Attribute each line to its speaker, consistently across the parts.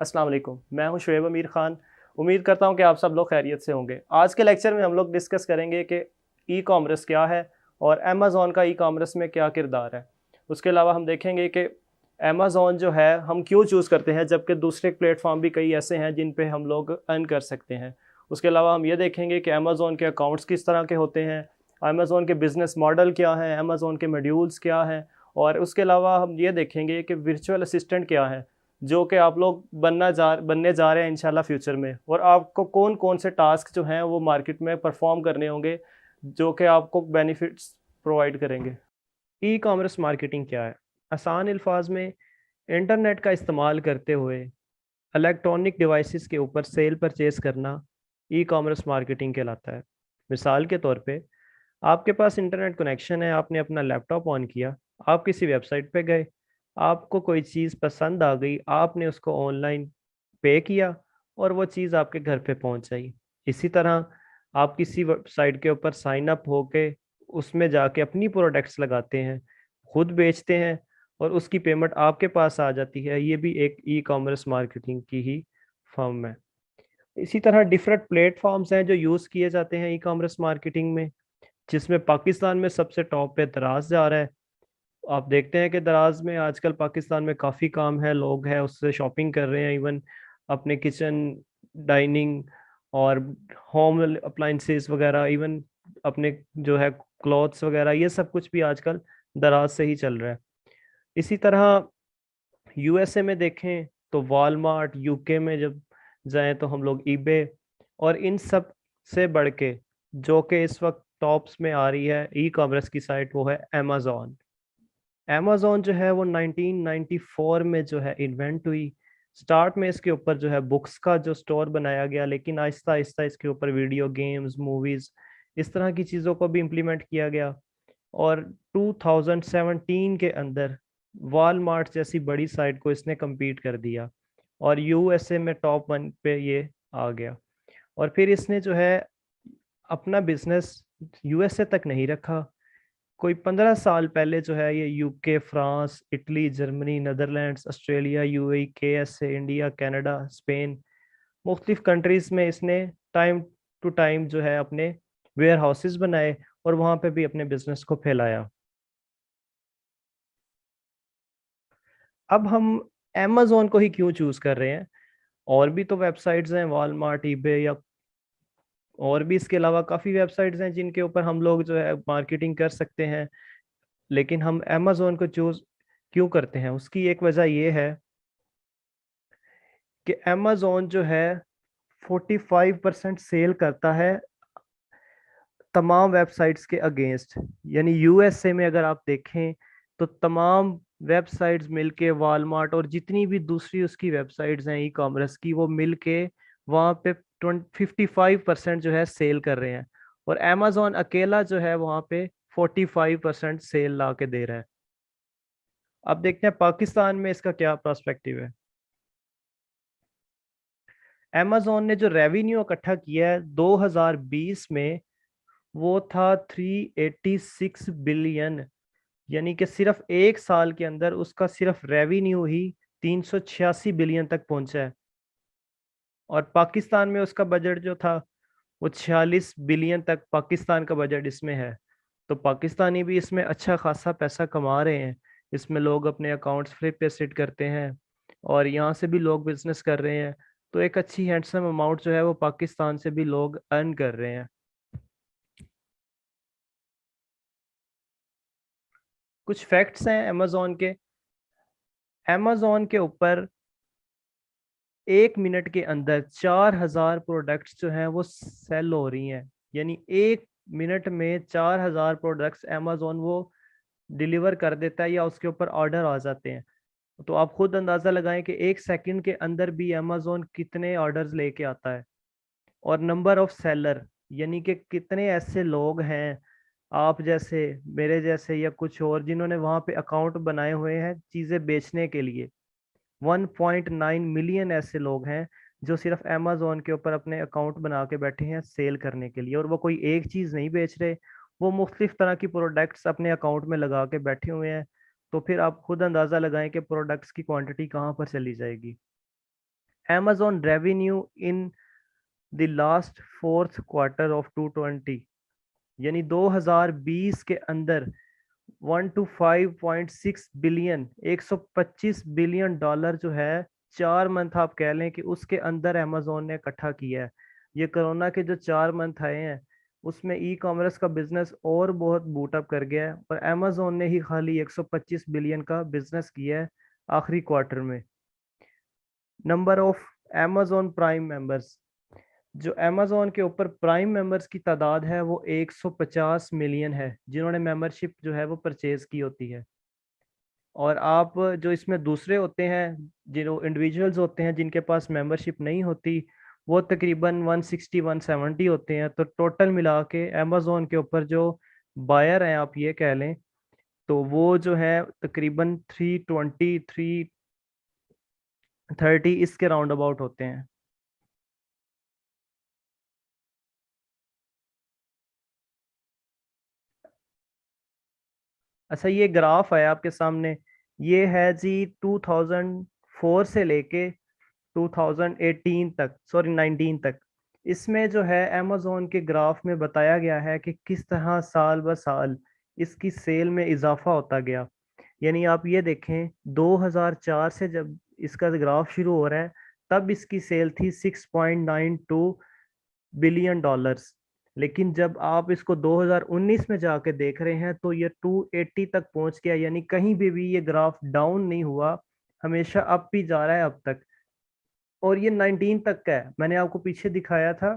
Speaker 1: अस्सलाम वालेकुम। मैं हूं शुएब अमीर ख़ान। उम्मीद करता हूं कि आप सब लोग खैरियत से होंगे। आज के लेक्चर में हम लोग डिस्कस करेंगे कि ई कॉमर्स क्या है और अमेज़ॉन का ई कॉमर्स में क्या किरदार है। उसके अलावा हम देखेंगे कि अमेज़ॉन जो है हम क्यों चूज़ करते हैं, जबकि दूसरे प्लेटफॉर्म भी कई ऐसे हैं जिन पे हम लोग अर्न कर सकते हैं। उसके अलावा हम ये देखेंगे कि अमेज़ॉन के अकाउंट्स किस तरह के होते हैं, अमेज़ॉन के बिज़नेस मॉडल क्या हैं, अमेज़ॉन के मॉड्यूल्स क्या हैं, और उसके अलावा हम ये देखेंगे कि वर्चुअल असिस्टेंट क्या है, जो कि आप लोग बनने जा रहे हैं इंशाल्लाह फ्यूचर में, और आपको कौन कौन से टास्क जो हैं वो मार्केट में परफॉर्म करने होंगे जो कि आपको बेनिफिट्स प्रोवाइड करेंगे। ई कॉमर्स मार्केटिंग क्या है? आसान अल्फाज में, इंटरनेट का इस्तेमाल करते हुए इलेक्ट्रॉनिक डिवाइसेस के ऊपर सेल परचेज करना ई कॉमर्स मार्केटिंग कहलाता है। मिसाल के तौर पे, आपके पास इंटरनेट कनेक्शन है, आपने अपना लैपटॉप ऑन किया, आप किसी वेबसाइट पे गए, आपको कोई चीज़ पसंद आ गई, आपने उसको ऑनलाइन पे किया और वो चीज़ आपके घर पे पहुंच गई। इसी तरह आप किसी वेबसाइट के ऊपर साइन अप होके उसमें जाके अपनी प्रोडक्ट्स लगाते हैं, खुद बेचते हैं और उसकी पेमेंट आपके पास आ जाती है। ये भी एक ई कॉमर्स मार्केटिंग की ही फॉर्म है। इसी तरह डिफरेंट प्लेटफॉर्म्स हैं जो यूज़ किए जाते हैं ई कॉमर्स मार्केटिंग में, जिसमें पाकिस्तान में सबसे टॉप पे दराज जा रहा है। आप देखते हैं कि दराज में आजकल पाकिस्तान में काफ़ी काम है, लोग हैं उससे शॉपिंग कर रहे हैं, इवन अपने किचन, डाइनिंग और होम अप्लाइंसेस वगैरह, इवन अपने जो है क्लॉथ्स वगैरह, ये सब कुछ भी आजकल दराज से ही चल रहा है। इसी तरह यूएसए में देखें तो वॉलमार्ट, यूके में जब जाएं तो हम लोग ईबे, और इन सब से बढ़ के जो कि इस वक्त टॉप्स में आ रही है ई कॉमर्स की साइट, वो है अमेज़ॉन। अमेज़ॉन जो है वो 1994 में जो है इन्वेंट हुई। स्टार्ट में इसके ऊपर जो है बुक्स का जो स्टोर बनाया गया, लेकिन आहिस्ता आहिस्ता इसके ऊपर वीडियो गेम्स, मूवीज़, इस तरह की चीज़ों को भी इम्प्लीमेंट किया गया। और 2017 के अंदर वॉलमार्ट जैसी बड़ी साइट को इसने कम्पीट कर दिया और यूएसए में टॉप 1 पे ये आ गया। और फिर इसने जो है अपना बिजनेस यूएसए तक नहीं रखा। कोई 15 साल पहले जो है ये UK, France, Italy, Germany, Netherlands, Australia, UAE, KSA, India, Canada, Spain, मुख्तलिफ कंट्रीज में इसने टाइम टू टाइम जो है अपने वेयर हाउसेज बनाए और वहाँ पे भी अपने बिजनेस को फैलाया। अब हम अमेज़ोन को ही क्यों चूज कर रहे हैं? और भी तो वेबसाइट्स हैं, वॉलमार्ट, ईबे, या और भी इसके अलावा काफ़ी वेबसाइट्स हैं जिनके ऊपर हम लोग जो है मार्केटिंग कर सकते हैं, लेकिन हम अमेज़ोन को चूज क्यों करते हैं? उसकी एक वजह ये है कि अमेज़ोन जो है 45% सेल करता है तमाम वेबसाइट्स के अगेंस्ट। यानी यूएसए में अगर आप देखें तो तमाम वेबसाइट्स मिलके, वॉलमार्ट और जितनी भी दूसरी उसकी वेबसाइट्स हैं ई कॉमर्स की, वो मिलके वहाँ पे 55% जो है सेल कर रहे हैं, और अमेज़ॉन अकेला जो है वहाँ पे 45% सेल ला के दे रहा है। अब देखते हैं पाकिस्तान में इसका क्या पर्सपेक्टिव है। अमेज़ॉन ने जो रेवेन्यू इकट्ठा किया है 2020 में, वो था 386 बिलियन। यानी कि सिर्फ एक साल के अंदर उसका सिर्फ रेवेन्यू ही 386 बिलियन तक पहुंचा है। और पाकिस्तान में उसका बजट जो था वो 46 बिलियन तक पाकिस्तान का बजट इसमें है। तो पाकिस्तानी भी इसमें अच्छा खासा पैसा कमा रहे हैं। इसमें लोग अपने अकाउंट्स फ्लिप पे सेट करते हैं और यहाँ से भी लोग बिजनेस कर रहे हैं। तो एक अच्छी हैंडसम अमाउंट जो है वो पाकिस्तान से भी लोग अर्न कर रहे हैं। कुछ फैक्ट्स हैं अमेज़ॉन के। अमेज़ॉन के ऊपर 1 मिनट के अंदर 4,000 प्रोडक्ट्स जो हैं वो सेल हो रही हैं। यानी 1 मिनट में 4,000 प्रोडक्ट्स अमेज़ॉन वो डिलीवर कर देता है या उसके ऊपर ऑर्डर आ जाते हैं। तो आप खुद अंदाज़ा लगाएं कि 1 सेकंड के अंदर भी अमेज़ॉन कितने ऑर्डर्स लेके आता है। और नंबर ऑफ सेलर, यानी कि कितने ऐसे लोग हैं आप जैसे, मेरे जैसे या कुछ और, जिन्होंने वहाँ पे अकाउंट बनाए हुए हैं चीज़ें बेचने के लिए। 1.9 मिलियन ऐसे लोग हैं जो सिर्फ अमेज़ॉन के ऊपर अपने अकाउंट बना के बैठे हैं सेल करने के लिए, और वो कोई एक चीज़ नहीं बेच रहे, वो मुख्तलिफ तरह की प्रोडक्ट्स अपने अकाउंट में लगा के बैठे हुए हैं। तो फिर आप खुद अंदाज़ा लगाएं कि प्रोडक्ट्स की क्वांटिटी कहाँ पर चली जाएगी। Amazon revenue in the last fourth quarter of 2020, यानी 2020 के अंदर 1 to 5.6 बिलियन, 125 बिलियन डॉलर जो है 4 मंथ आप कह लें कि उसके अंदर अमेजोन ने इकट्ठा किया है। ये कोरोना के जो 4 मंथ आए हैं उसमें ई कॉमर्स का बिजनेस और बहुत बूटअप कर गया है, और अमेजोन ने ही खाली 125 बिलियन का बिजनेस किया है आखिरी क्वार्टर में। Number of Amazon prime members, जो अमेजोन के ऊपर प्राइम मेंबर्स की तादाद है वो 150 मिलियन है, जिन्होंने मेंबरशिप जो है वो परचेज की होती है। और आप जो इसमें दूसरे होते हैं, जो इंडिविजुअल्स होते हैं जिनके पास मेंबरशिप नहीं होती, वो तकरीबन 160 170 होते हैं। तो टोटल मिला के अमेजोन के ऊपर जो बायर हैं आप ये कह लें, तो वो जो है तकरीबन 320 330 इसके राउंड अबाउट होते हैं। अच्छा, ये ग्राफ है आपके सामने, ये है जी 2004 से लेके 2018 तक, सॉरी 19 तक। इसमें जो है अमेजोन के ग्राफ में बताया गया है कि किस तरह साल ब साल इसकी सेल में इजाफा होता गया। यानी आप ये देखें 2004 से जब इसका ग्राफ शुरू हो रहा है तब इसकी सेल थी 6.92 बिलियन डॉलर्स, लेकिन जब आप इसको 2019 में जाके देख रहे हैं तो ये 280 तक पहुंच गया। यानी कहीं भी ये ग्राफ डाउन नहीं हुआ, हमेशा अप ही जा रहा है अब तक। और ये 19 तक का है, मैंने आपको पीछे दिखाया था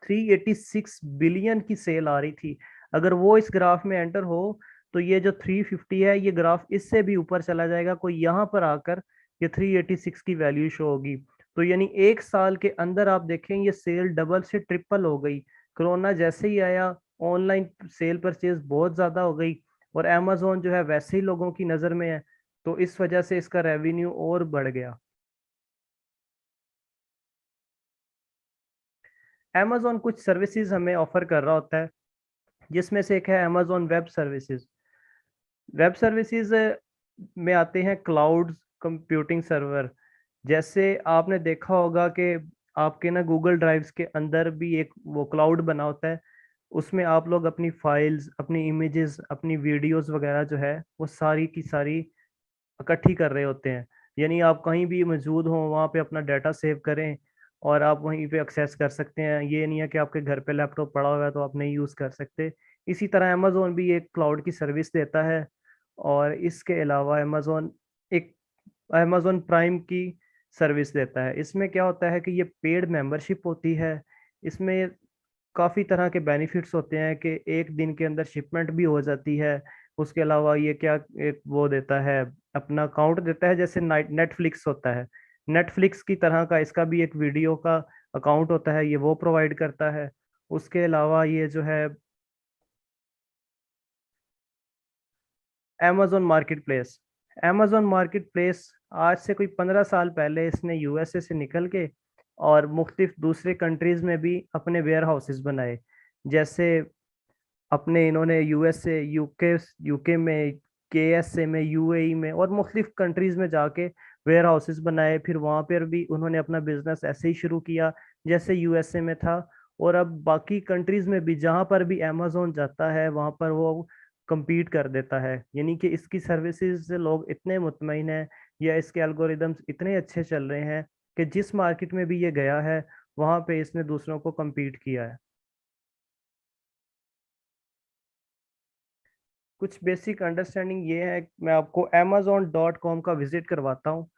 Speaker 1: 386 बिलियन की सेल आ रही थी। अगर वो इस ग्राफ में एंटर हो तो ये जो 350 है ये ग्राफ इससे भी ऊपर चला जाएगा, कोई यहाँ पर आकर ये 386 की वैल्यू शो होगी। तो यानी 1 साल के अंदर आप देखें ये सेल डबल से ट्रिपल हो गई। कोरोना जैसे ही आया ऑनलाइन सेल परचेज बहुत ज्यादा हो गई, और अमेजोन जो है वैसे ही लोगों की नजर में है, तो इस वजह से इसका रेवेन्यू और बढ़ गया। अमेजोन कुछ सर्विसेज हमें ऑफर कर रहा होता है, जिसमें से एक है Amazon web services. Web services में आते हैं क्लाउड कंप्यूटिंग सर्वर। जैसे आपने देखा होगा कि आपके ना गूगल ड्राइव्स के अंदर भी एक वो क्लाउड बना होता है, उसमें आप लोग अपनी फाइल्स, अपनी इमेजेस, अपनी वीडियोस वगैरह जो है वो सारी की सारी इकट्ठी कर रहे होते हैं। यानी आप कहीं भी मौजूद हो वहाँ पे अपना डाटा सेव करें और आप वहीं पे एक्सेस कर सकते हैं। ये नहीं है कि आपके घर पे लैपटॉप पड़ा हुआ है तो आप नहीं यूज़ कर सकते। इसी तरह अमेजोन भी एक क्लाउड की सर्विस देता है। और इसके अलावा अमेजोन एक अमेजोन प्राइम की सर्विस देता है। इसमें क्या होता है कि ये पेड मेंबरशिप होती है। इसमें काफ़ी तरह के बेनिफिट्स होते हैं कि एक दिन के अंदर शिपमेंट भी हो जाती है। उसके अलावा ये क्या एक वो देता है, अपना अकाउंट देता है, जैसे नेटफ्लिक्स होता है। नेटफ्लिक्स की तरह का इसका भी एक वीडियो का अकाउंट होता है, ये वो प्रोवाइड करता है। उसके अलावा ये जो है Amazon market place. Amazon market place आज से कोई 15 साल पहले इसने यूएसए से निकल के और मुख्तलिफ दूसरे कंट्रीज में भी अपने वेयर हाउसेस बनाए। जैसे अपने इन्होंने यूएसए, यूके यूके में, केएसए में, यूएई में और मुख्तलिफ कंट्रीज में जाके वेयर हाउसेस बनाए। फिर वहाँ पर भी उन्होंने अपना बिजनेस ऐसे ही शुरू किया जैसे यूएसए में था। और अब बाकी कंट्रीज में भी जहाँ पर भी अमेजोन जाता है वहाँ पर वो compete कर देता है। यानी कि इसकी सर्विसेज से लोग इतने मुतमईन हैं या इसके एल्गोरिदम्स इतने अच्छे चल रहे हैं कि जिस मार्केट में भी ये गया है वहाँ पे इसने दूसरों को compete किया है। कुछ बेसिक अंडरस्टैंडिंग ये है, मैं आपको amazon.com का विजिट करवाता हूँ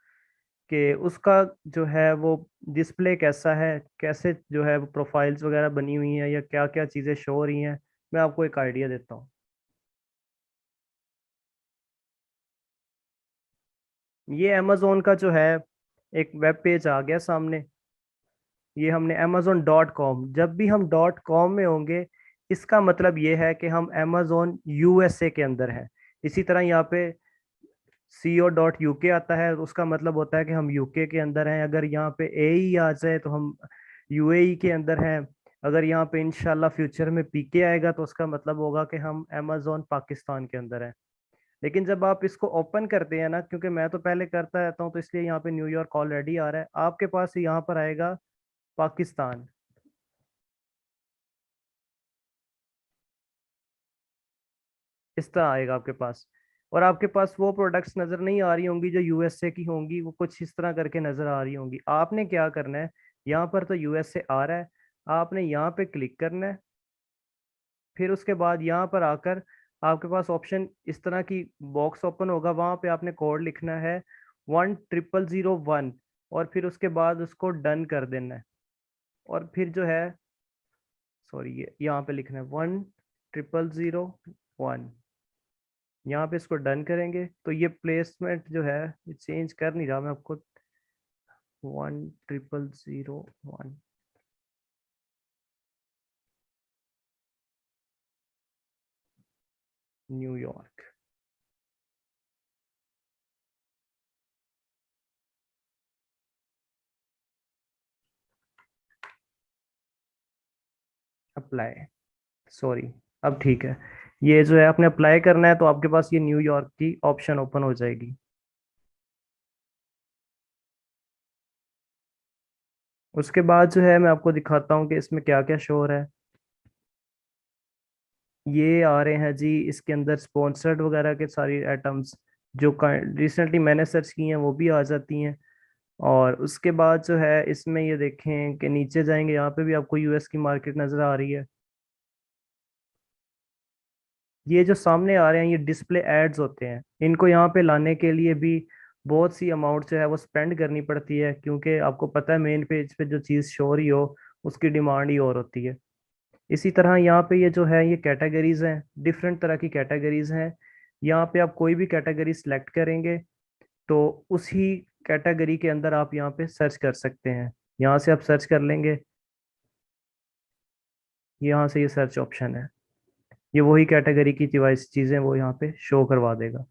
Speaker 1: कि उसका जो है वो डिस्प्ले कैसा है, कैसे जो है वो प्रोफाइल्स वगैरह बनी हुई हैं या क्या क्या चीज़ें शो हो रही हैं। मैं आपको एक आइडिया देता हूँ। ये अमेजोन का जो है एक वेब पेज आ गया सामने। ये हमने amazon.com, जब भी हम .com में होंगे इसका मतलब ये है कि हम अमेजोन यूएसए के अंदर हैं। इसी तरह यहाँ पे co.uk आता है, उसका मतलब होता है कि हम यूके के अंदर हैं। अगर यहाँ पे AE आ जाए तो हम यूएई के अंदर हैं। अगर यहाँ पे इंशाल्लाह फ्यूचर में पीके आएगा तो उसका मतलब होगा कि हम अमेजोन पाकिस्तान के अंदर हैं। लेकिन जब आप इसको ओपन करते हैं ना, क्योंकि मैं तो पहले करता रहता हूँ तो इसलिए यहाँ पे न्यूयॉर्क ऑलरेडी आ रहा है, आपके पास यहाँ पर आएगा पाकिस्तान। इस तरह आएगा आपके पास। और आपके पास वो प्रोडक्ट्स नजर नहीं आ रही होंगी जो यूएसए की होंगी, वो कुछ इस तरह करके नजर आ रही होंगी। आपने क्या करना है, यहाँ पर तो यूएसए आ रहा है, आपने यहाँ पे क्लिक करना है। फिर उसके बाद यहाँ पर आकर आपके पास ऑप्शन इस तरह की बॉक्स ओपन होगा, वहां पे आपने कोड लिखना है 10001, और फिर उसके बाद उसको डन कर देना है। और फिर जो है, सॉरी, ये यहाँ पे लिखना है 10001। यहाँ पे इसको डन करेंगे तो ये प्लेसमेंट जो है ये चेंज कर नहीं रहा, मैं आपको 10001 न्यूयॉर्क। अप्लाई, सॉरी, अब ठीक है। ये जो है आपने अप्लाई करना है तो आपके पास ये न्यूयॉर्क की ऑप्शन ओपन हो जाएगी। उसके बाद जो है मैं आपको दिखाता हूँ कि इसमें क्या क्या शो हो रहा है। ये आ रहे हैं जी, इसके अंदर स्पॉन्सर्ड वगैरह के सारी आइटम्स जो रिसेंटली मैंने सर्च की हैं वो भी आ जाती हैं। और उसके बाद जो है इसमें ये देखें कि नीचे जाएंगे, यहाँ पे भी आपको यूएस की मार्केट नजर आ रही है। ये जो सामने आ रहे हैं ये डिस्प्ले एड्स होते हैं, इनको यहाँ पे लाने के लिए भी बहुत सी अमाउंट जो है वो स्पेंड करनी पड़ती है, क्योंकि आपको पता है मेन पेज पे जो चीज़ शो हो रही हो उसकी डिमांड ही और होती है। इसी तरह यहाँ पे ये जो है ये कैटेगरीज हैं, डिफरेंट तरह की कैटेगरीज हैं। यहाँ पे आप कोई भी कैटेगरी सिलेक्ट करेंगे तो उसी कैटेगरी के अंदर आप यहाँ पे सर्च कर सकते हैं। यहाँ से आप सर्च कर लेंगे, यहाँ से ये सर्च ऑप्शन है, ये वही कैटेगरी की डिवाइस चीज़ें वो यहाँ पे शो करवा देगा।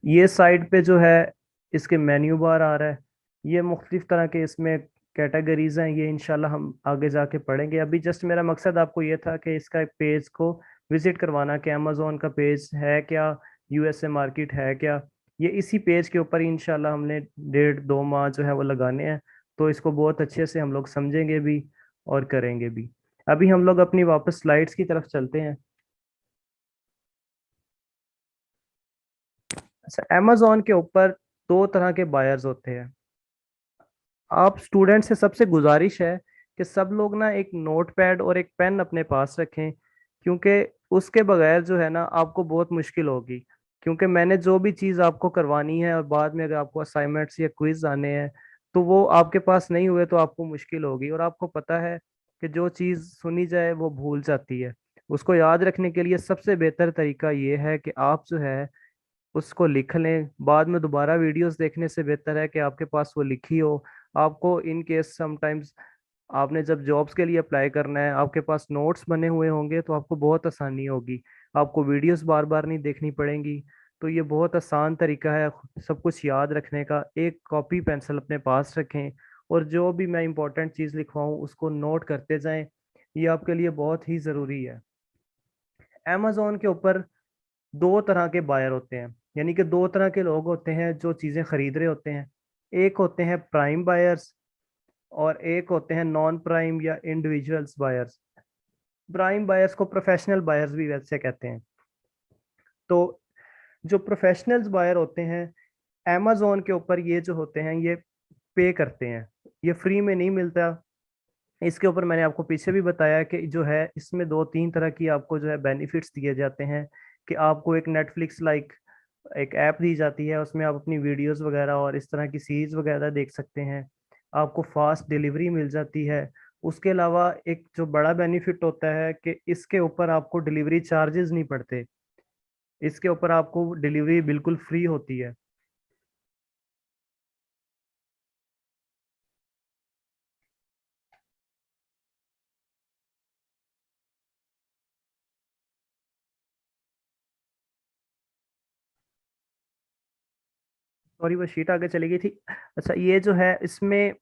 Speaker 1: ये साइड पे जो है इसके मेन्यू बार आ रहा है, ये मुख्तलिफ तरह के इसमें कैटेगरीज हैं, ये इंशाल्लाह हम आगे जाके पढ़ेंगे। अभी जस्ट मेरा मकसद आपको ये था कि इसका पेज को विजिट करवाना कि अमेजोन का पेज है क्या, यूएसए मार्केट है क्या। ये इसी पेज के ऊपर ही इंशाल्लाह हमने 1.5-2 माह जो है वो लगाने हैं, तो इसको बहुत अच्छे से हम लोग समझेंगे भी और करेंगे भी। अभी हम लोग अपनी वापस स्लाइड्स की तरफ चलते हैं। अच्छा, अमेजोन के ऊपर दो तरह के बायर्स होते हैं। आप स्टूडेंट से सबसे गुजारिश है कि सब लोग ना एक नोट पैड और एक पेन अपने पास रखें, क्योंकि उसके बगैर जो है ना आपको बहुत मुश्किल होगी। क्योंकि मैंने जो भी चीज़ आपको करवानी है और बाद में अगर आपको असाइनमेंट्स या क्विज आने हैं तो वो आपके पास नहीं हुए तो आपको मुश्किल होगी। और आपको पता है कि जो चीज़ सुनी जाए वो भूल जाती है। उसको याद रखने के लिए सबसे बेहतर तरीका ये है कि आप जो है उसको लिख लें, बाद में दोबारा वीडियोस देखने से बेहतर है कि आपके पास वो लिखी हो। आपको इन केस समटाइम्स आपने जब जॉब्स के लिए अप्लाई करना है, आपके पास नोट्स बने हुए होंगे तो आपको बहुत आसानी होगी, आपको वीडियोस बार बार नहीं देखनी पड़ेंगी। तो ये बहुत आसान तरीका है सब कुछ याद रखने का। एक कॉपी पेंसिल अपने पास रखें और जो भी मैं इंपॉर्टेंट चीज़ लिखवाऊँ उसको नोट करते जाएं, ये आपके लिए बहुत ही ज़रूरी है। अमेजोन के ऊपर दो तरह के बायर होते हैं, यानी कि दो तरह के लोग होते हैं जो चीज़ें खरीद रहे होते हैं। एक होते हैं प्राइम बायर्स और एक होते हैं नॉन प्राइम या इंडिविजुअल्स बायर्स। प्राइम बायर्स को प्रोफेशनल बायर्स भी वैसे कहते हैं। तो जो प्रोफेशनल्स बायर होते हैं अमेजोन के ऊपर, ये जो होते हैं ये पे करते हैं, ये फ्री में नहीं मिलता। इसके ऊपर मैंने आपको पीछे भी बताया कि जो है इसमें 2-3 तरह की आपको जो है बेनिफिट्स दिए जाते हैं, कि आपको एक नेटफ्लिक्स लाइक एक ऐप दी जाती है, उसमें आप अपनी वीडियोस वगैरह और इस तरह की सीरीज वगैरह देख सकते हैं। आपको फास्ट डिलीवरी मिल जाती है। उसके अलावा एक जो बड़ा बेनिफिट होता है कि इसके ऊपर आपको डिलीवरी चार्जेस नहीं पड़ते, इसके ऊपर आपको डिलीवरी बिल्कुल फ्री होती है। सॉरी, वो शीट आगे चली गई थी। अच्छा, ये जो है इसमें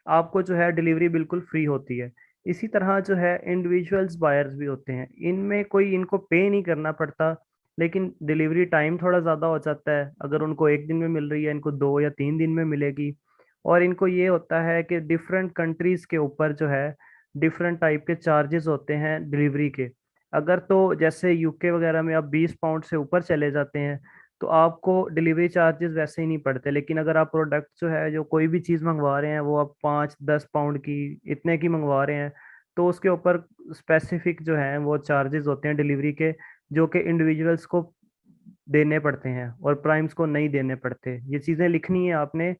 Speaker 1: आपको जो है डिलीवरी बिल्कुल फ्री होती है। इसी तरह जो है इंडिविजुअल्स बायर्स भी होते हैं, इनमें कोई इनको पे नहीं करना पड़ता। लेकिन डिलीवरी टाइम थोड़ा ज़्यादा हो जाता है। अगर उनको एक दिन में मिल रही है, इनको 2 या 3 दिन में मिलेगी। और इनको ये होता है कि डिफरेंट कंट्रीज़ के ऊपर जो है डिफरेंट टाइप के चार्जेस होते हैं डिलीवरी के। अगर तो जैसे यूके वगैरह में आप 20 पाउंड से ऊपर चले जाते हैं तो आपको डिलीवरी चार्जेस वैसे ही नहीं पड़ते। लेकिन अगर आप प्रोडक्ट जो है, जो कोई भी चीज़ मंगवा रहे हैं, वो आप 5-10 पाउंड की, इतने की मंगवा रहे हैं, तो उसके ऊपर स्पेसिफिक जो है वो चार्जेस होते हैं डिलीवरी के, जो कि इंडिविजुअल्स को देने पड़ते हैं और प्राइम्स को नहीं देने पड़ते। ये चीज़ें लिखनी है आपने।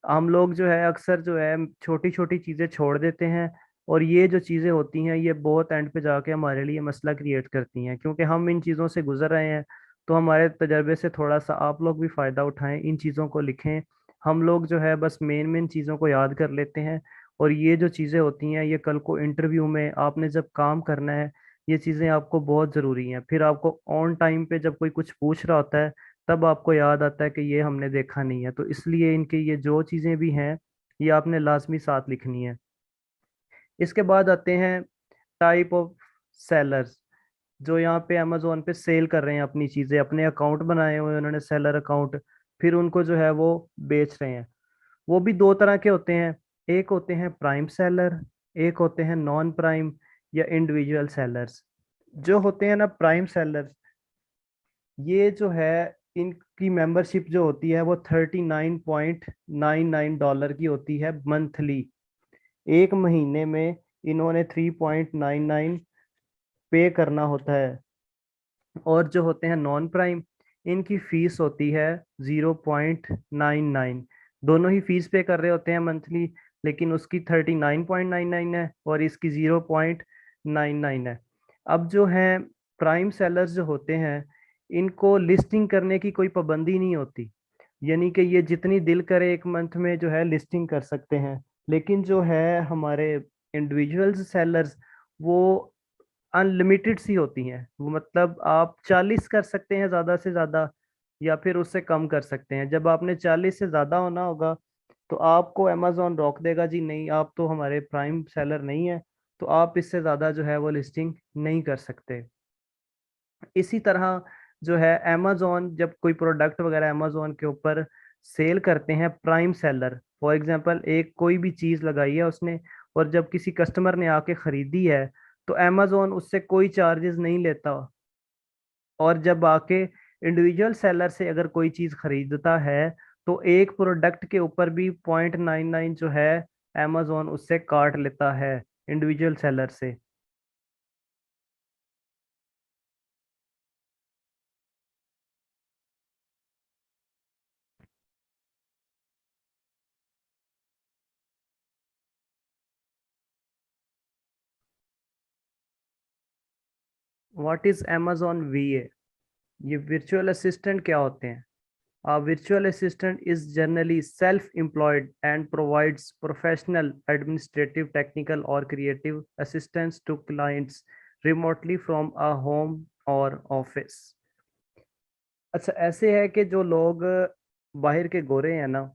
Speaker 1: हम लोग जो है अक्सर जो है छोटी छोटी चीज़ें छोड़ देते हैं, और ये जो चीज़ें होती हैं ये बहुत एंड पे जाके हमारे लिए मसला क्रिएट करती हैं, क्योंकि हम इन चीज़ों से गुजर रहे हैं। तो हमारे तजर्बे से थोड़ा सा आप लोग भी फ़ायदा उठाएं, इन चीज़ों को लिखें। हम लोग जो है बस मेन मेन चीज़ों को याद कर लेते हैं, और ये जो चीज़ें होती हैं ये कल को इंटरव्यू में आपने जब काम करना है, ये चीज़ें आपको बहुत ज़रूरी हैं। फिर आपको ऑन टाइम पे जब कोई कुछ पूछ रहा होता है, तब आपको याद आता है कि ये हमने देखा नहीं है। तो इसलिए इनकी ये जो चीज़ें भी हैं ये आपने लाजमी साथ लिखनी है। इसके बाद आते हैं टाइप ऑफ सेलर्स, जो यहाँ पे अमेजोन पे सेल कर रहे हैं अपनी चीज़ें, अपने अकाउंट बनाए हुए हैं उन्होंने, सेलर अकाउंट। फिर उनको जो है वो बेच रहे हैं। वो भी दो तरह के होते हैं। एक होते हैं प्राइम सेलर, एक होते हैं नॉन प्राइम या इंडिविजुअल सेलर्स। जो होते हैं ना प्राइम सेलर्स, ये जो है इनकी मेंबरशिप जो होती है वो $39.99 की होती है मंथली। एक महीने में इन्होंने 3.99 पे करना होता है। और जो होते हैं नॉन प्राइम, इनकी फीस होती है 0.99। दोनों ही फीस पे कर रहे होते हैं मंथली, लेकिन उसकी 39.99 है और इसकी 0.99 है। अब जो है प्राइम सेलर्स जो होते हैं, इनको लिस्टिंग करने की कोई पाबंदी नहीं होती। यानी कि ये जितनी दिल करे एक मंथ में जो है लिस्टिंग कर सकते हैं। लेकिन जो है हमारे इंडिविजुअल्स सेलर्स, वो अनलिमिटेड सी होती हैं। वो मतलब आप 40 कर सकते हैं ज़्यादा से ज़्यादा, या फिर उससे कम कर सकते हैं। जब आपने 40 से ज़्यादा होना होगा तो आपको अमेजोन रोक देगा, जी नहीं, आप तो हमारे प्राइम सेलर नहीं है, तो आप इससे ज़्यादा जो है वो लिस्टिंग नहीं कर सकते। इसी तरह जो है अमेजोन जब कोई प्रोडक्ट वगैरह अमेजोन के ऊपर सेल करते हैं प्राइम सेलर, फॉर एग्जांपल एक कोई भी चीज़ लगाई है उसने, और जब किसी कस्टमर ने आके ख़रीदी है तो अमेजोन उससे कोई चार्जेस नहीं लेता। और जब आके इंडिविजुअल सेलर से अगर कोई चीज़ खरीदता है तो एक प्रोडक्ट के ऊपर भी 0.99 जो है अमेजोन उससे काट लेता है इंडिविजुअल सेलर से। What is Amazon वीए? ये वर्चुअल असिस्टेंट क्या होते हैं? A virtual assistant is generally self-employed and provides professional, administrative, technical, or creative assistance to clients remotely from a home or office। अच्छा, ऐसे है कि जो लोग बाहर के गोरे हैं ना,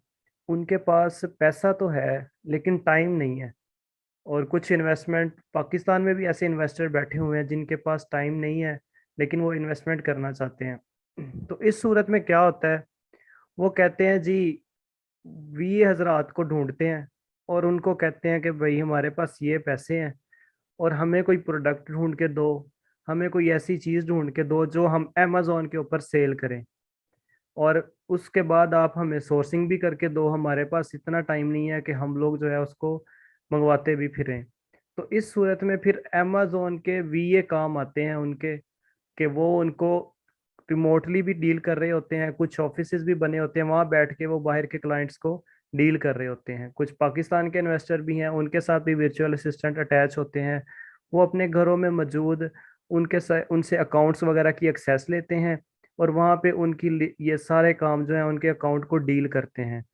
Speaker 1: उनके पास पैसा तो है लेकिन टाइम नहीं है। और कुछ इन्वेस्टमेंट, पाकिस्तान में भी ऐसे इन्वेस्टर बैठे हुए हैं जिनके पास टाइम नहीं है लेकिन वो इन्वेस्टमेंट करना चाहते हैं। तो इस सूरत में क्या होता है, वो कहते हैं जी, वी हजरात को ढूंढते हैं और उनको कहते हैं कि भाई हमारे पास ये पैसे हैं और हमें कोई प्रोडक्ट ढूंढ के दो, हमें कोई ऐसी चीज़ ढूंढ के दो जो हम अमेजोन के ऊपर सेल करें, और उसके बाद आप हमें सोर्सिंग भी करके दो। हमारे पास इतना टाइम नहीं है कि हम लोग जो है उसको मंगवाते भी फिरें। तो इस सूरत में फिर अमेजोन के वीए काम आते हैं उनके, कि वो उनको रिमोटली भी डील कर रहे होते हैं। कुछ ऑफिसेज भी बने होते हैं, वहां बैठ के वो बाहर के क्लाइंट्स को डील कर रहे होते हैं। कुछ पाकिस्तान के इन्वेस्टर भी हैं, उनके साथ भी वर्चुअल असिस्टेंट अटैच होते हैं। वो अपने घरों में मौजूद उनसे अकाउंट्स वगैरह की एक्सेस लेते हैं, और वहां पे उनकी ये सारे काम जो है उनके अकाउंट को डील करते हैं।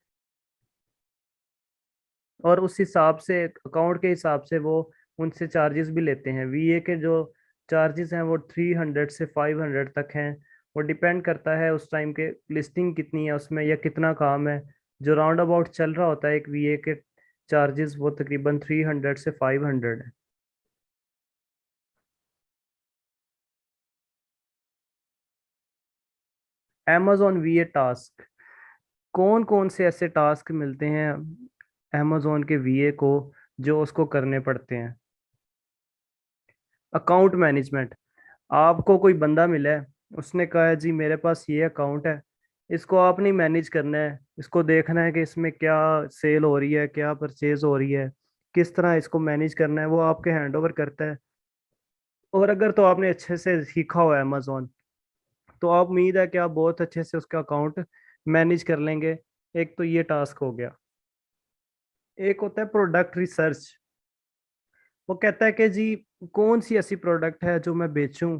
Speaker 1: और उस हिसाब से, अकाउंट के हिसाब से वो उनसे चार्जेस भी लेते हैं। वीए के जो चार्जेस हैं वो 300 से 500 तक हैं। वो डिपेंड करता है उस टाइम के लिस्टिंग कितनी है उसमें या कितना काम है। जो राउंड अबाउट चल रहा होता है एक वीए के चार्जेस, वो तकरीबन 300 से 500 है। amazon VA टास्क, कौन कौन से ऐसे टास्क मिलते हैं amazon के VA को जो उसको करने पड़ते हैं? अकाउंट मैनेजमेंट, आपको कोई बंदा मिला है, उसने कहा है जी मेरे पास ये अकाउंट है, इसको आपने मैनेज करना है, इसको देखना है कि इसमें क्या सेल हो रही है, क्या परचेज हो रही है, किस तरह इसको मैनेज करना है, वो आपके हैंड ओवर करता है। और अगर तो आपने अच्छे से सीखा हुआ है अमेजोन, तो आप उम्मीद है कि आप बहुत अच्छे से उसका अकाउंट मैनेज कर लेंगे। एक तो ये टास्क हो गया। एक होता है प्रोडक्ट रिसर्च। वो कहता है कि जी कौन सी ऐसी प्रोडक्ट है जो मैं बेचूं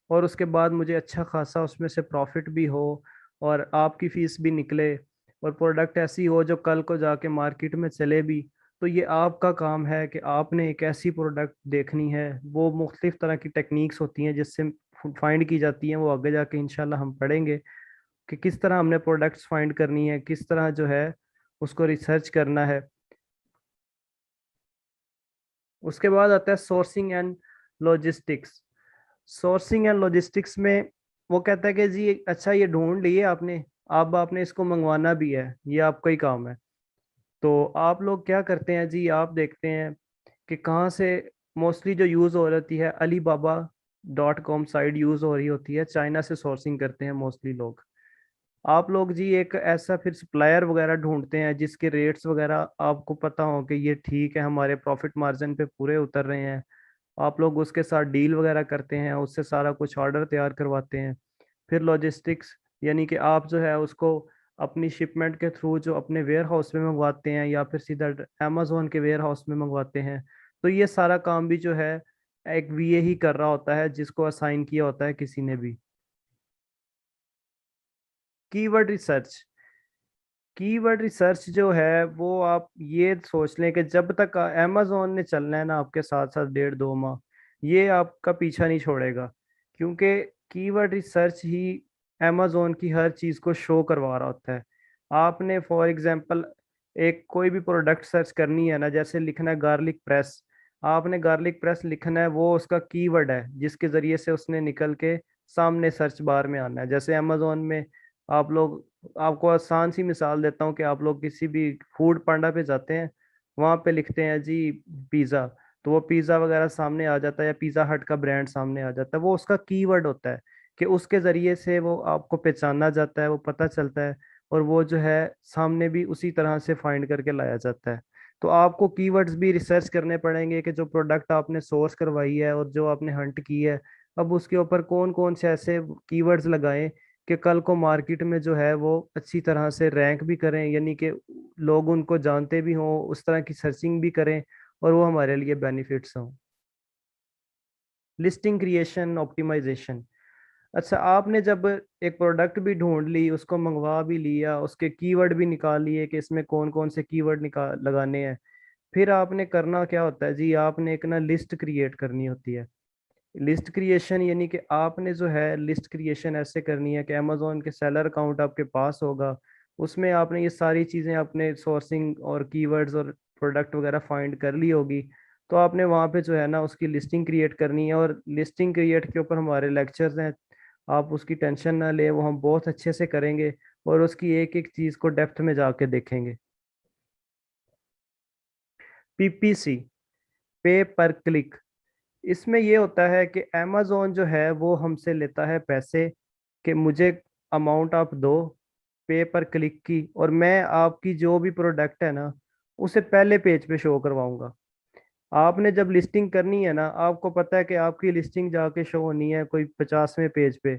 Speaker 1: और उसके बाद मुझे अच्छा खासा उसमें से प्रॉफिट भी हो और आपकी फीस भी निकले, और प्रोडक्ट ऐसी हो जो कल को जाके मार्केट में चले भी। तो ये आपका काम है कि आपने एक ऐसी प्रोडक्ट देखनी है। वो मुख्तलिफ तरह की टेक्निक्स होती हैं जिससे फाइंड की जाती हैं, वो आगे जाके इंशाल्लाह हम पढ़ेंगे कि किस तरह हमने प्रोडक्ट्स फाइंड करनी है, किस तरह जो है उसको रिसर्च करना है। उसके बाद आता है sourcing and logistics. Sourcing and logistics में वो कहता है कि जी अच्छा ये ढूंढ लिए आपने, अब आपने इसको मंगवाना भी है, ये आपका ही काम है। तो आप लोग क्या करते हैं जी, आप देखते हैं कि कहाँ से मोस्टली जो यूज़ हो रही है, alibaba.com साइट यूज़ हो रही होती है, चाइना से सोर्सिंग करते हैं मोस्टली लोग। आप लोग जी एक ऐसा फिर सप्लायर वगैरह ढूंढते हैं जिसके रेट्स वगैरह आपको पता हो कि ये ठीक है, हमारे प्रॉफिट मार्जिन पे पूरे उतर रहे हैं। आप लोग उसके साथ डील वगैरह करते हैं, उससे सारा कुछ ऑर्डर तैयार करवाते हैं। फिर लॉजिस्टिक्स, यानी कि आप जो है उसको अपनी शिपमेंट के थ्रू जो अपने वेयर हाउस में मंगवाते हैं या फिर सीधा अमेजोन के वेयर हाउस में मंगवाते हैं। तो ये सारा काम भी जो है एक VA ही कर रहा होता है, जिसको असाइन किया होता है किसी ने भी। कीवर्ड रिसर्च, कीवर्ड रिसर्च जो है वो आप ये सोच लें कि जब तक अमेजोन ने चलना है ना आपके साथ साथ 1.5 2 माह, ये आपका पीछा नहीं छोड़ेगा। क्योंकि कीवर्ड रिसर्च ही अमेजोन की हर चीज़ को शो करवा रहा होता है। आपने फॉर एग्जांपल एक कोई भी प्रोडक्ट सर्च करनी है ना, जैसे लिखना है गार्लिक प्रेस, आपने गार्लिक प्रेस लिखना है, वो उसका कीवर्ड है जिसके ज़रिए से उसने निकल के सामने सर्च बार में आना है। जैसे अमेजोन में आप लोग, आपको आसान सी मिसाल देता हूँ कि आप लोग किसी भी फूड पांडा पे जाते हैं, वहाँ पे लिखते हैं जी पिज़्ज़ा, तो वो पिज़्ज़ा वगैरह सामने आ जाता है, या पिज़्ज़ा हट का ब्रांड सामने आ जाता है। वो उसका कीवर्ड होता है कि उसके ज़रिए से वो आपको पहचाना जाता है, वो पता चलता है, और वो जो है सामने भी उसी तरह से फाइंड करके लाया जाता है। तो आपको कीवर्ड्स भी रिसर्च करने पड़ेंगे कि जो प्रोडक्ट आपने सोर्स करवाई है और जो आपने हंट की है, अब उसके ऊपर कौन कौन से ऐसे कीवर्ड्स लगाएं कि कल को मार्केट में जो है वो अच्छी तरह से रैंक भी करें, यानी कि लोग उनको जानते भी हों, उस तरह की सर्चिंग भी करें, और वो हमारे लिए बेनिफिट्स हों। Listing creation optimisation. अच्छा, आपने जब एक प्रोडक्ट भी ढूंढ ली, उसको मंगवा भी लिया, उसके कीवर्ड भी निकाल लिए कि इसमें कौन कौन से कीवर्ड निकाल लगाने हैं, फिर आपने करना क्या होता है जी, आपने एक ना लिस्ट क्रिएट करनी होती है। लिस्ट क्रिएशन यानी कि आपने जो है लिस्ट क्रिएशन ऐसे करनी है कि अमेजोन के सेलर अकाउंट आपके पास होगा, उसमें आपने ये सारी चीज़ें अपने सोर्सिंग और कीवर्ड्स और प्रोडक्ट वगैरह फाइंड कर ली होगी। तो आपने वहाँ पे जो है ना उसकी लिस्टिंग क्रिएट करनी है, और लिस्टिंग क्रिएट के ऊपर हमारे लेक्चर्स हैं, आप उसकी टेंशन ना लें, वो हम बहुत अच्छे से करेंगे और उसकी एक एक चीज़ को डेप्थ में जाके देखेंगे। PPC, पे पर क्लिक। इसमें ये होता है कि अमेजोन जो है वो हमसे लेता है पैसे कि मुझे अमाउंट आप दो पे पर क्लिक की, और मैं आपकी जो भी प्रोडक्ट है ना उसे पहले पेज पे शो करवाऊंगा। आपने जब लिस्टिंग करनी है ना, आपको पता है कि आपकी लिस्टिंग जाके शो होनी है कोई 50वें पेज पे,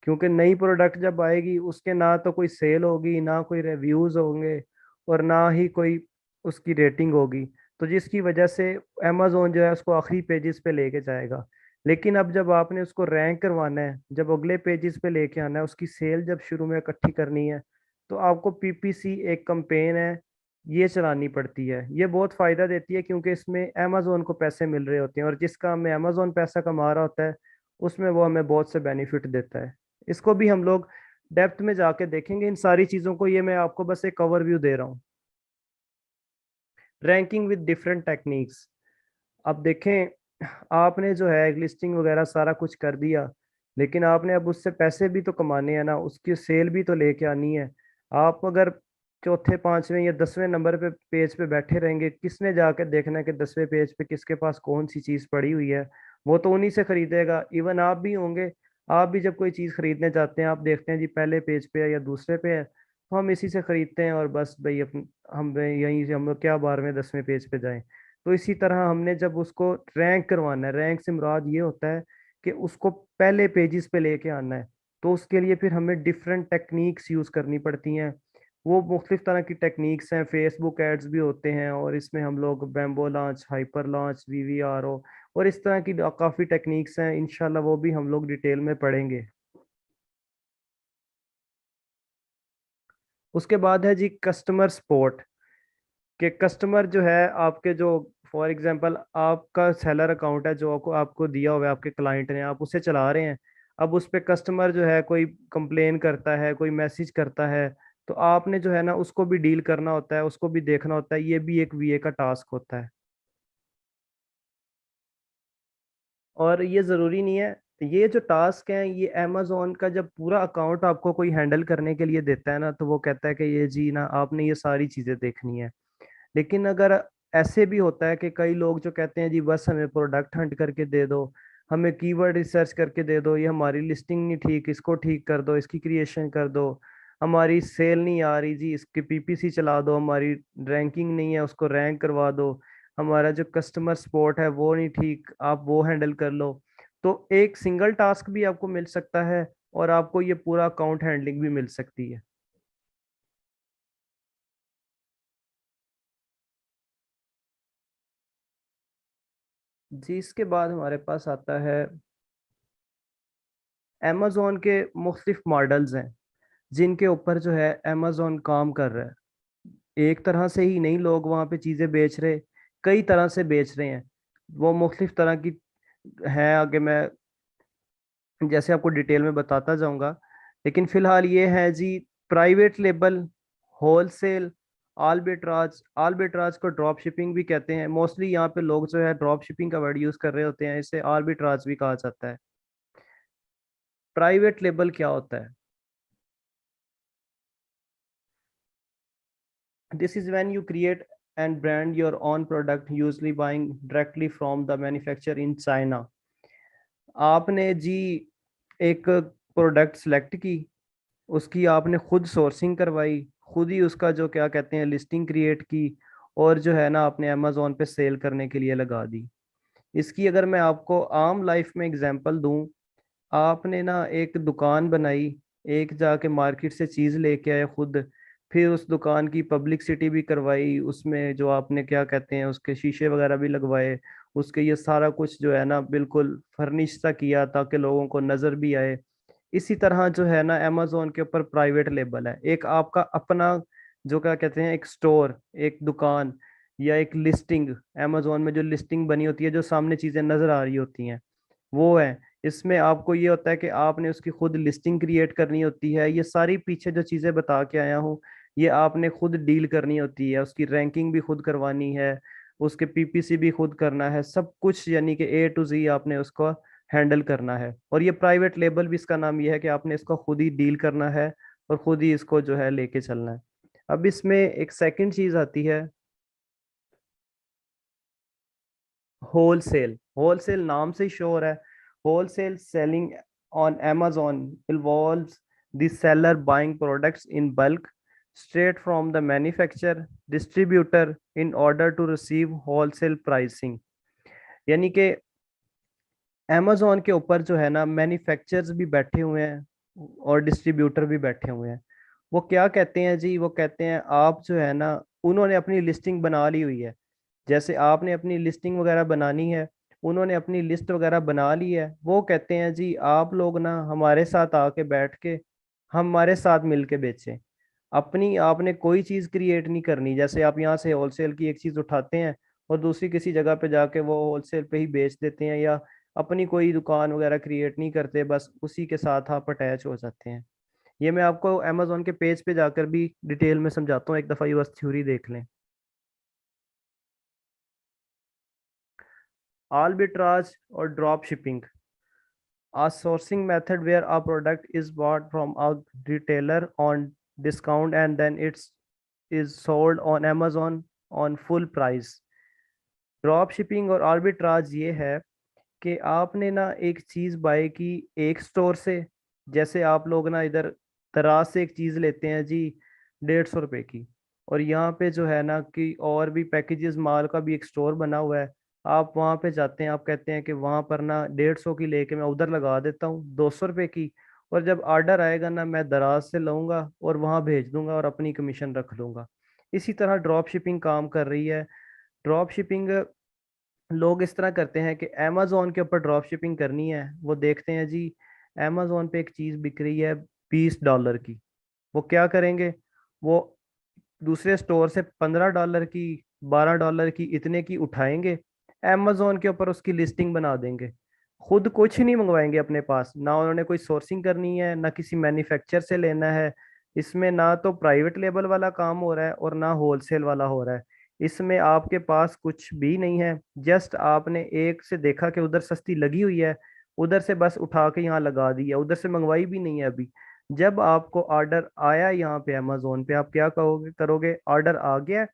Speaker 1: क्योंकि नई प्रोडक्ट जब आएगी उसके ना तो कोई सेल होगी, ना कोई रिव्यूज होंगे, और ना ही कोई उसकी रेटिंग होगी। तो जिसकी वजह से अमेजोन जो है उसको आखिरी पेजेस पे लेके जाएगा। लेकिन अब जब आपने उसको रैंक करवाना है, जब अगले पेजेस पे लेके आना है, उसकी सेल जब शुरू में इकट्ठी करनी है, तो आपको PPC एक कंपेन है, ये चलानी पड़ती है। ये बहुत फायदा देती है क्योंकि इसमें अमेजोन को पैसे मिल रहे होते हैं, और जिस काम में अमेजोन पैसा कमा रहा होता है उसमें वो हमें बहुत से बेनिफिट देता है। इसको भी हम लोग डेप्थ में जाके देखेंगे इन सारी चीज़ों को, ये मैं आपको बस एक ओवरव्यू दे रहा हूँ। Ranking with different techniques. अब देखें, आपने जो है लिस्टिंग वगैरह सारा कुछ कर दिया, लेकिन आपने अब उससे पैसे भी तो कमाने हैं ना, उसकी सेल भी तो लेके आनी है। आप अगर चौथे पांचवें या 10वें नंबर पे पेज पे बैठे रहेंगे, किसने जाकर देखना है कि 10वें पेज पे किसके पास कौन सी चीज पड़ी हुई है? वो तो उन्हीं से खरीदेगा। इवन आप भी होंगे, आप भी जब कोई चीज खरीदने जाते हैं, आप देखते हैं जी पहले पेज पे है या दूसरे पे है, तो हम इसी से खरीदते हैं और बस भाई अपन हम यहीं से हम लोग क्या 12वें 10वें पेज पे जाएं। तो इसी तरह हमने जब उसको रैंक करवाना है, रैंक से मुराद ये होता है कि उसको पहले पेजेस पे लेके आना है, तो उसके लिए फिर हमें डिफरेंट टेक्निक्स यूज करनी पड़ती हैं। वो मुख्तलिफ तरह की टेक्निक्स हैं, फेसबुक एड्स भी होते हैं, और इसमें हम लोग बेम्बो लॉन्च, हाइपर लॉन्च, वीवीआरओ और इस तरह की काफ़ी टेक्निक्स हैं। इंशाल्लाह वो भी हम लोग डिटेल में पढ़ेंगे। उसके बाद है जी कस्टमर सपोर्ट। कि कस्टमर जो है आपके जो, फॉर एग्जांपल आपका सेलर अकाउंट है जो आपको आपको दिया हुआ है आपके क्लाइंट ने, आप उसे चला रहे हैं। अब उस पे कस्टमर जो है कोई कंप्लेन करता है, कोई मैसेज करता है, तो आपने जो है ना उसको भी डील करना होता है, उसको भी देखना होता है। ये भी एक वीए का टास्क होता है। और ये ज़रूरी नहीं है, ये जो टास्क हैं ये अमेजोन का जब पूरा अकाउंट आपको कोई हैंडल करने के लिए देता है ना, तो वो कहता है कि ये जी ना आपने ये सारी चीज़ें देखनी है। लेकिन अगर ऐसे भी होता है कि कई लोग जो कहते हैं जी बस हमें प्रोडक्ट हंट करके दे दो, हमें कीवर्ड रिसर्च करके दे दो, ये हमारी लिस्टिंग नहीं ठीक, इसको ठीक कर दो, इसकी क्रिएशन कर दो, हमारी सेल नहीं आ रही जी इसकी पीपीसी चला दो, हमारी रैंकिंग नहीं है उसको रैंक करवा दो, हमारा जो कस्टमर सपोर्ट है वो नहीं ठीक, आप वो हैंडल कर लो। तो एक सिंगल टास्क भी आपको मिल सकता है और आपको ये पूरा अकाउंट हैंडलिंग भी मिल सकती है। जी इसके बाद हमारे पास आता है अमेजोन के मुख्तलिफ मॉडल्स हैं जिनके ऊपर जो है अमेजोन काम कर रहा है। एक तरह से ही नहीं लोग वहाँ पे चीज़ें बेच रहे, कई तरह से बेच रहे हैं। वो मुख्तलिफ तरह की हैं, आगे मैं जैसे आपको डिटेल में बताता जाऊंगा। लेकिन फिलहाल ये है जी private label, wholesale, arbitrage. Arbitrage को ड्रॉप शिपिंग भी कहते हैं। मोस्टली यहाँ पे लोग जो है ड्रॉप शिपिंग का वर्ड यूज़ कर रहे होते हैं, इसे आर्बिट्राज भी कहा जाता है। प्राइवेट लेबल क्या होता है? This is when you create and brand your own product, usually buying directly from the manufacturer in China। आपने जी एक प्रोडक्ट सेलेक्ट की, उसकी आपने खुद सोर्सिंग करवाई, खुद ही उसका जो क्या कहते हैं लिस्टिंग क्रिएट की, और जो है ना आपने अमेजोन पे सेल करने के लिए लगा दी। इसकी अगर मैं आपको आम लाइफ में एग्जांपल दूं, आपने ना एक दुकान बनाई, एक जाके मार्केट से चीज लेके आए खुद, फिर उस दुकान की पब्लिसिटी भी करवाई, उसमें जो आपने क्या कहते हैं उसके शीशे वगैरह भी लगवाए, उसके ये सारा कुछ जो है ना बिल्कुल फर्निश सा किया ताकि लोगों को नजर भी आए। इसी तरह जो है ना अमेजोन के ऊपर प्राइवेट लेबल है, एक आपका अपना जो क्या कहते हैं एक स्टोर, एक दुकान या एक लिस्टिंग। अमेजोन में जो लिस्टिंग बनी होती है, जो सामने चीजें नजर आ रही होती हैं, वो है। इसमें आपको ये होता है कि आपने उसकी खुद लिस्टिंग क्रिएट करनी होती है, ये सारी पीछे जो चीज़ें बता के आया हूँ ये आपने खुद डील करनी होती है, उसकी रैंकिंग भी खुद करवानी है, उसके पीपीसी भी खुद करना है, सब कुछ यानी कि ए टू जी आपने उसको हैंडल करना है। और ये प्राइवेट लेबल भी इसका नाम ये है कि आपने इसको खुद ही डील करना है और खुद ही इसको जो है लेके चलना है। अब इसमें एक सेकंड चीज़ आती है होलसेल। होलसेल नाम से ही श्योर है, wholesale selling on amazon involves the seller buying products in bulk straight from the manufacturer distributor in order to receive wholesale pricing। यानी कि amazon के ऊपर जो है ना मैन्युफैक्चरर्स भी बैठे हुए हैं और डिस्ट्रीब्यूटर भी बैठे हुए हैं। वो क्या कहते हैं जी, वो कहते हैं आप जो है ना, उन्होंने अपनी लिस्टिंग बना ली हुई है, जैसे आपने अपनी लिस्टिंग वगैरह बनानी है, उन्होंने अपनी लिस्ट वगैरह बना ली है। वो कहते हैं जी आप लोग ना हमारे साथ आके बैठ के हमारे साथ मिल के बेचें। अपनी आपने कोई चीज़ क्रिएट नहीं करनी, जैसे आप यहाँ से होलसेल की एक चीज़ उठाते हैं और दूसरी किसी जगह पे जाके वो होलसेल पे ही बेच देते हैं, या अपनी कोई दुकान वगैरह क्रिएट नहीं करते, बस उसी के साथ आप अटैच हो जाते हैं। ये मैं आपको अमेजोन के पेज पे जाकर भी डिटेल में समझाता हूँ, एक दफ़ा ये बस थ्योरी देख लें। आर्बिट्राज और drop shipping. A sourcing method where a product is bought from a retailer on discount and then it's is sold on Amazon on full price। Drop shipping और आर्बिट्राज ये है कि आपने ना एक चीज़ बाय की एक स्टोर से, जैसे आप लोग ना इधर दराज से एक चीज़ लेते हैं जी 150 रुपए की, और यहाँ पे जो है ना कि और भी पैकेजेस माल का भी एक स्टोर बना हुआ है। आप वहाँ पे जाते हैं, आप कहते हैं कि वहाँ पर ना 150 की लेके मैं उधर लगा देता हूँ 200 रुपए की, और जब ऑर्डर आएगा ना मैं दराज से लूँगा और वहाँ भेज दूंगा और अपनी कमीशन रख लूँगा। इसी तरह ड्रॉप शिपिंग काम कर रही है। ड्रॉप शिपिंग लोग इस तरह करते हैं कि अमेजोन के ऊपर ड्रॉप शिपिंग करनी है, वो देखते हैं जी अमेजोन पे एक चीज़ बिक रही है $20 की, वो क्या करेंगे, वो दूसरे स्टोर से $15 की, $12 की, इतने की उठाएंगे, अमेजोन के ऊपर उसकी लिस्टिंग बना देंगे, खुद कुछ नहीं मंगवाएंगे अपने पास, ना उन्होंने कोई सोर्सिंग करनी है ना किसी मैन्युफैक्चर से लेना है। इसमें ना तो प्राइवेट लेबल वाला काम हो रहा है और ना होलसेल वाला हो रहा है। इसमें आपके पास कुछ भी नहीं है, जस्ट आपने एक से देखा कि उधर सस्ती लगी हुई है, उधर से बस उठा के यहाँ लगा दी है, उधर से मंगवाई भी नहीं है अभी। जब आपको ऑर्डर आया यहाँ पे अमेजोन पे, आप क्या कहोगे, करोगे, ऑर्डर आ गया,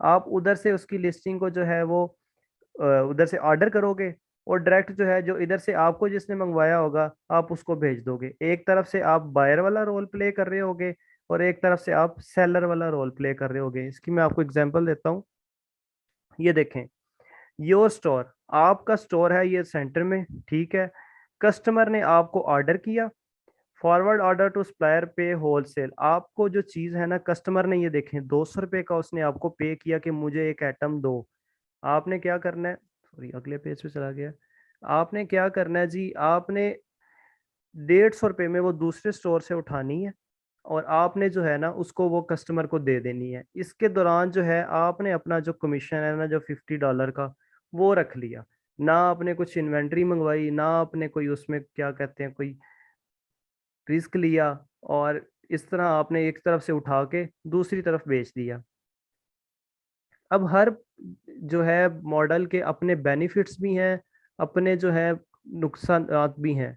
Speaker 1: आप उधर से उसकी लिस्टिंग को जो है वो उधर से ऑर्डर करोगे, और डायरेक्ट जो है जो इधर से आपको जिसने मंगवाया होगा आप उसको भेज दोगे। एक तरफ से आप बायर वाला रोल प्ले कर रहे होगे और एक तरफ से आप सेलर वाला रोल प्ले कर रहे होगे। इसकी मैं आपको एग्जांपल देता हूँ। ये देखें, योर स्टोर, आपका स्टोर है ये सेंटर में, ठीक है। कस्टमर ने आपको ऑर्डर किया, फॉरवर्ड ऑर्डर टू सप्लायर पे होलसेल, आपको जो चीज़ है ना, कस्टमर ने ये देखें 200 रुपये का उसने आपको पे किया कि मुझे एक आइटम दो। आपने क्या करना है, सॉरी अगले पेज पे चला गया, आपने क्या करना है जी, आपने 150 रुपये में वो दूसरे स्टोर से उठानी है और आपने जो है ना उसको वो कस्टमर को दे देनी है। इसके दौरान जो है आपने अपना जो कमीशन है ना, जो $50 का, वो रख लिया। ना आपने कुछ इन्वेंट्री मंगवाई, ना आपने कोई उसमें क्या कहते हैं कोई रिस्क लिया, और इस तरह आपने एक तरफ से उठा के दूसरी तरफ बेच दिया। अब हर जो है मॉडल के अपने बेनिफिट्स भी हैं, अपने जो है नुकसान भी हैं।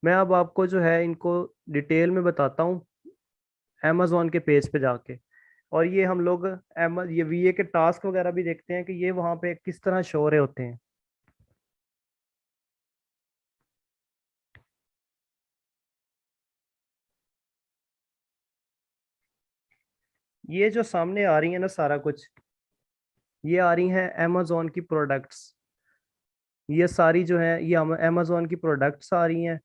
Speaker 1: मैं अब आपको जो है इनको डिटेल में बताता हूँ अमेजोन के पेज पे जाके। और ये हम लोग ये वीए के टास्क वगैरह भी देखते हैं कि ये वहाँ पे किस तरह शो रहे होते हैं। ये जो सामने आ रही है ना सारा कुछ, ये आ रही हैं अमेजोन की प्रोडक्ट्स, ये सारी जो है ये अमेजोन की प्रोडक्ट्स आ रही हैं,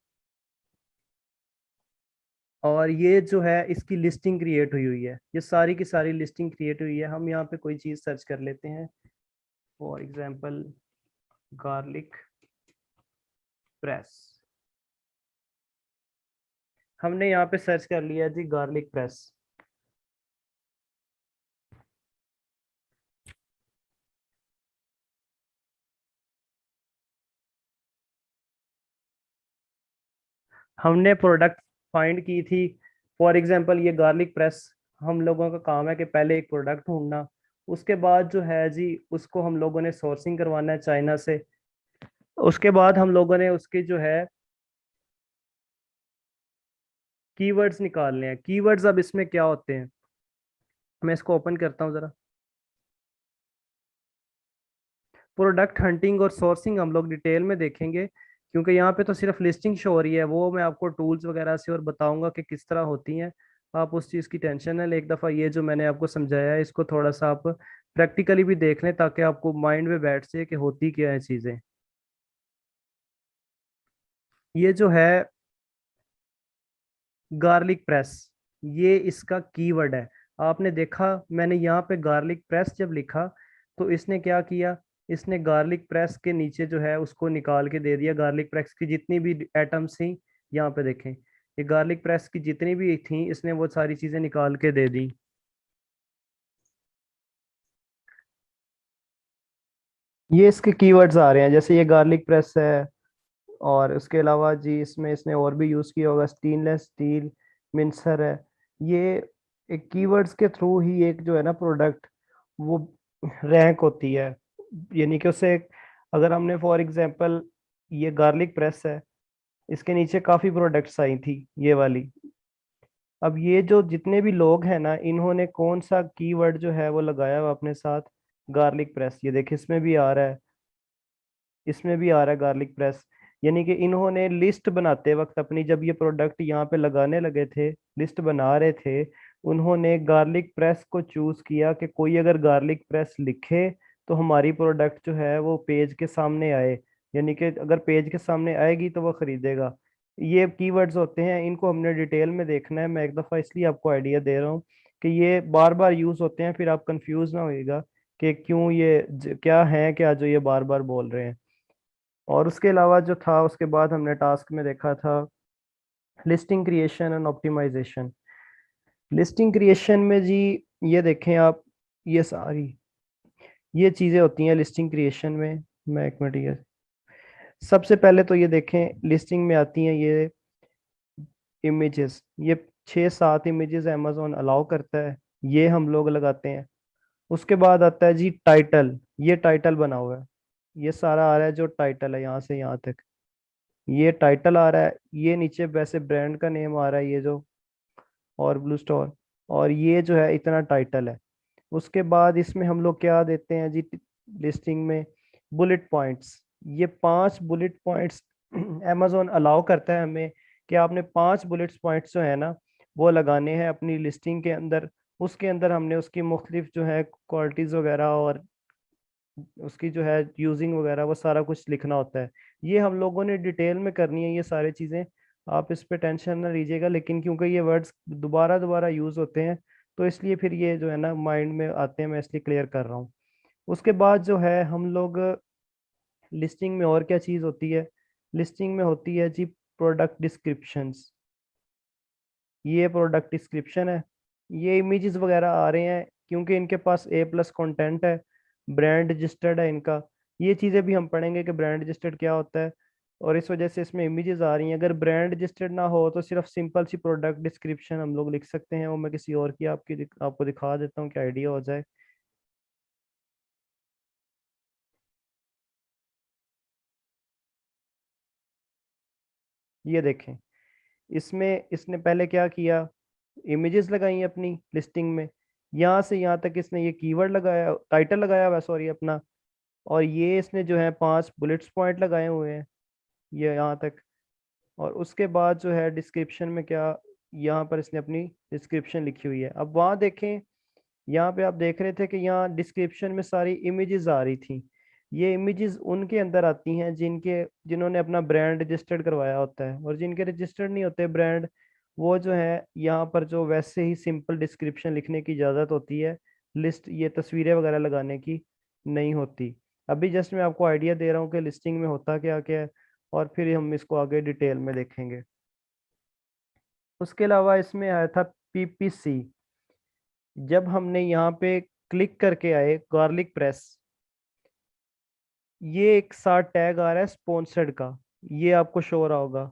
Speaker 1: और ये जो है इसकी लिस्टिंग क्रिएट हुई हुई है, ये सारी की सारी लिस्टिंग क्रिएट हुई है। हम यहाँ पे कोई चीज़ सर्च कर लेते हैं, फॉर एग्जांपल गार्लिक प्रेस। हमने यहाँ पे सर्च कर लिया जी गार्लिक प्रेस। हमने प्रोडक्ट फाइंड की थी, फॉर एग्जांपल ये गार्लिक प्रेस। हम लोगों का काम है कि पहले एक प्रोडक्ट ढूंढना, उसके बाद जो है जी उसको हम लोगों ने सोर्सिंग करवाना है चाइना से, उसके बाद हम लोगों ने उसके जो है कीवर्ड्स निकालने हैं। कीवर्ड्स अब इसमें क्या होते हैं, मैं इसको ओपन करता हूँ ज़रा। प्रोडक्ट हंटिंग और सोर्सिंग हम लोग डिटेल में देखेंगे, क्योंकि यहाँ पे तो सिर्फ लिस्टिंग शो हो रही है, वो मैं आपको टूल्स वगैरह से और बताऊंगा कि किस तरह होती हैं। आप उस चीज़ की टेंशन है, एक दफ़ा ये जो मैंने आपको समझाया है इसको थोड़ा सा आप प्रैक्टिकली भी देख लें ताकि आपको माइंड में बैठ से कि होती क्या है चीज़ें। ये जो है गार्लिक प्रेस, ये इसका कीवर्ड है। आपने देखा मैंने यहाँ पे गार्लिक प्रेस जब लिखा तो इसने क्या किया, इसने गार्लिक प्रेस के नीचे जो है उसको निकाल के दे दिया, गार्लिक प्रेस की जितनी भी एटम्स थी, यहाँ पे देखें ये गार्लिक प्रेस की जितनी भी थी इसने वो सारी चीज़ें निकाल के दे दी। ये इसके कीवर्ड्स आ रहे हैं, जैसे ये गार्लिक प्रेस है, और उसके अलावा जी इसमें इसने और भी यूज़ किया होगा, स्टेनलेस स्टील मिंसर है। ये एक कीवर्ड्स के थ्रू ही एक जो है ना प्रोडक्ट वो रैंक होती है, यानी कि उसे अगर हमने फॉर एग्जांपल ये गार्लिक प्रेस है, इसके नीचे काफ़ी प्रोडक्ट्स आई थी ये वाली। अब ये जो जितने भी लोग हैं ना, इन्होंने कौन सा कीवर्ड जो है वो लगाया हुआ अपने साथ, गार्लिक प्रेस। ये देखिए इसमें भी आ रहा है, इसमें भी आ रहा है गार्लिक प्रेस। यानी कि इन्होंने लिस्ट बनाते वक्त अपनी, जब ये प्रोडक्ट यहाँ पे लगाने लगे थे, लिस्ट बना रहे थे, उन्होंने गार्लिक प्रेस को चूज किया कि कोई अगर गार्लिक प्रेस लिखे तो हमारी प्रोडक्ट जो है वो पेज के सामने आए। यानी कि अगर पेज के सामने आएगी तो वो खरीदेगा। ये कीवर्ड्स होते हैं, इनको हमने डिटेल में देखना है। मैं एक दफ़ा इसलिए आपको आइडिया दे रहा हूँ कि ये बार बार यूज होते हैं, फिर आप कंफ्यूज ना होइएगा कि क्यों ये क्या है, क्या जो ये बार बार बोल रहे हैं। और उसके अलावा जो था, उसके बाद हमने टास्क में देखा था listing creation and optimisation. Listing creation में जी, ये देखें आप, ये सारी ये चीज़ें होती हैं लिस्टिंग क्रिएशन में। मैं एक मिनट, ये सबसे पहले तो ये देखें, लिस्टिंग में आती हैं ये इमेजेस। ये 6-7 इमेजेस अमेजोन अलाउ करता है, ये हम लोग लगाते हैं। उसके बाद आता है जी टाइटल। ये टाइटल बना हुआ है, ये सारा आ रहा है जो टाइटल है यहाँ से यहाँ तक, ये टाइटल आ रहा है। ये नीचे वैसे ब्रांड का नेम आ रहा है ये जो, और ब्लू स्टोर, और ये जो है इतना टाइटल है। उसके बाद इसमें हम लोग क्या देते हैं जी लिस्टिंग में, बुलेट पॉइंट्स। ये 5 बुलेट पॉइंट्स अमेजोन अलाउ करता है हमें कि आपने 5 बुलेट पॉइंट्स जो है ना वो लगाने हैं अपनी लिस्टिंग के अंदर। उसके अंदर हमने उसकी मुख्तलिफ जो है क्वालिटीज़ वगैरह और उसकी जो है यूजिंग वगैरह वो सारा कुछ लिखना होता है। ये हम लोगों ने डिटेल में करनी है ये सारी चीज़ें, आप इस पे टेंशन ना लीजिएगा। लेकिन क्योंकि ये वर्ड्स दोबारा दोबारा यूज़ होते हैं, तो इसलिए फिर ये जो है ना माइंड में आते हैं, मैं इसलिए क्लियर कर रहा हूँ। उसके बाद जो है हम लोग लिस्टिंग में और क्या चीज़ होती है, लिस्टिंग में होती है जी प्रोडक्ट डिस्क्रिप्शंस। ये प्रोडक्ट डिस्क्रिप्शन है, ये इमेजेस वगैरह आ रहे हैं क्योंकि इनके पास A+ कंटेंट है, ब्रांड रजिस्टर्ड है इनका। ये चीज़ें भी हम पढ़ेंगे कि ब्रांड रजिस्टर्ड क्या होता है, और इस वजह से इसमें इमेजेस आ रही हैं। अगर ब्रांड रजिस्टर्ड ना हो तो सिर्फ सिंपल सी प्रोडक्ट डिस्क्रिप्शन हम लोग लिख सकते हैं। वो मैं किसी और की आपको दिखा देता हूँ कि आइडिया हो जाए। ये देखें, इसमें इसने पहले क्या किया, इमेजेस लगाई अपनी लिस्टिंग में, यहाँ से यहाँ तक इसने ये कीवर्ड लगाया, टाइटल लगाया हुआ सॉरी अपना, और ये इसने जो है 5 बुलेट्स पॉइंट लगाए हुए हैं ये यहाँ तक। और उसके बाद जो है डिस्क्रिप्शन में क्या, यहाँ पर इसने अपनी डिस्क्रिप्शन लिखी हुई है। अब वहाँ देखें, यहाँ पे आप देख रहे थे कि यहाँ डिस्क्रिप्शन में सारी इमेजेस आ रही थी। ये इमेजेस उनके अंदर आती हैं जिन्होंने अपना ब्रांड रजिस्टर्ड करवाया होता है, और जिनके रजिस्टर्ड नहीं होते ब्रांड, वो जो है यहाँ पर जो वैसे ही सिंपल डिस्क्रिप्शन लिखने की इजाज़त होती है, लिस्ट ये तस्वीरें वगैरह लगाने की नहीं होती। अभी जस्ट मैं आपको आइडिया दे रहा हूँ कि लिस्टिंग में होता क्या क्या है, और फिर हम इसको आगे डिटेल में देखेंगे। उसके अलावा इसमें आया था PPC। जब हमने यहाँ पे क्लिक करके आए गार्लिक प्रेस, ये एक साथ टैग आ रहा है स्पॉन्सर्ड का, ये आपको शो हो रहा होगा।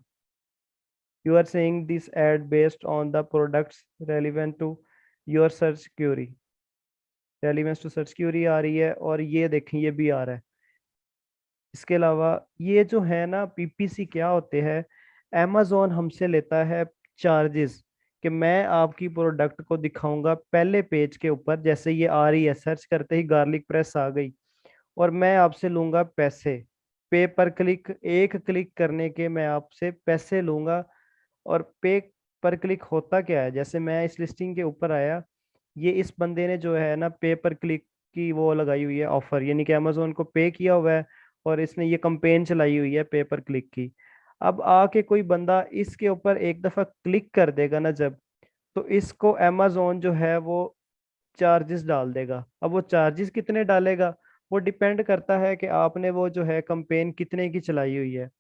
Speaker 1: You are seeing this ad based on the products relevant to your search query, relevance to search query आ रही है, और ये देखें ये भी आ रहा है। इसके अलावा ये जो है ना PPC क्या होते हैं, amazon हमसे लेता है चार्जेस कि मैं आपकी प्रोडक्ट को दिखाऊंगा पहले पेज के ऊपर। जैसे ये आ रही है, सर्च करते ही गार्लिक प्रेस आ गई, और मैं आपसे लूंगा पैसे, पे पर क्लिक, एक क्लिक करने के मैं आपसे पैसे लूंगा। और पे पर क्लिक होता क्या है, जैसे मैं इस लिस्टिंग के ऊपर आया, ये इस बंदे ने जो है ना पे पर क्लिक की वो लगाई हुई है ऑफर, यानी कि अमेजोन को पे किया हुआ है, और इसने ये कंपेन चलाई हुई है पे पर क्लिक की। अब आके कोई बंदा इसके ऊपर एक दफा क्लिक कर देगा ना जब, तो इसको अमेजोन जो है वो चार्जेस डाल देगा। अब वो चार्जेस कितने डालेगा, वो डिपेंड करता है कि आपने वो जो है कंपेन कितने की चलाई हुई है,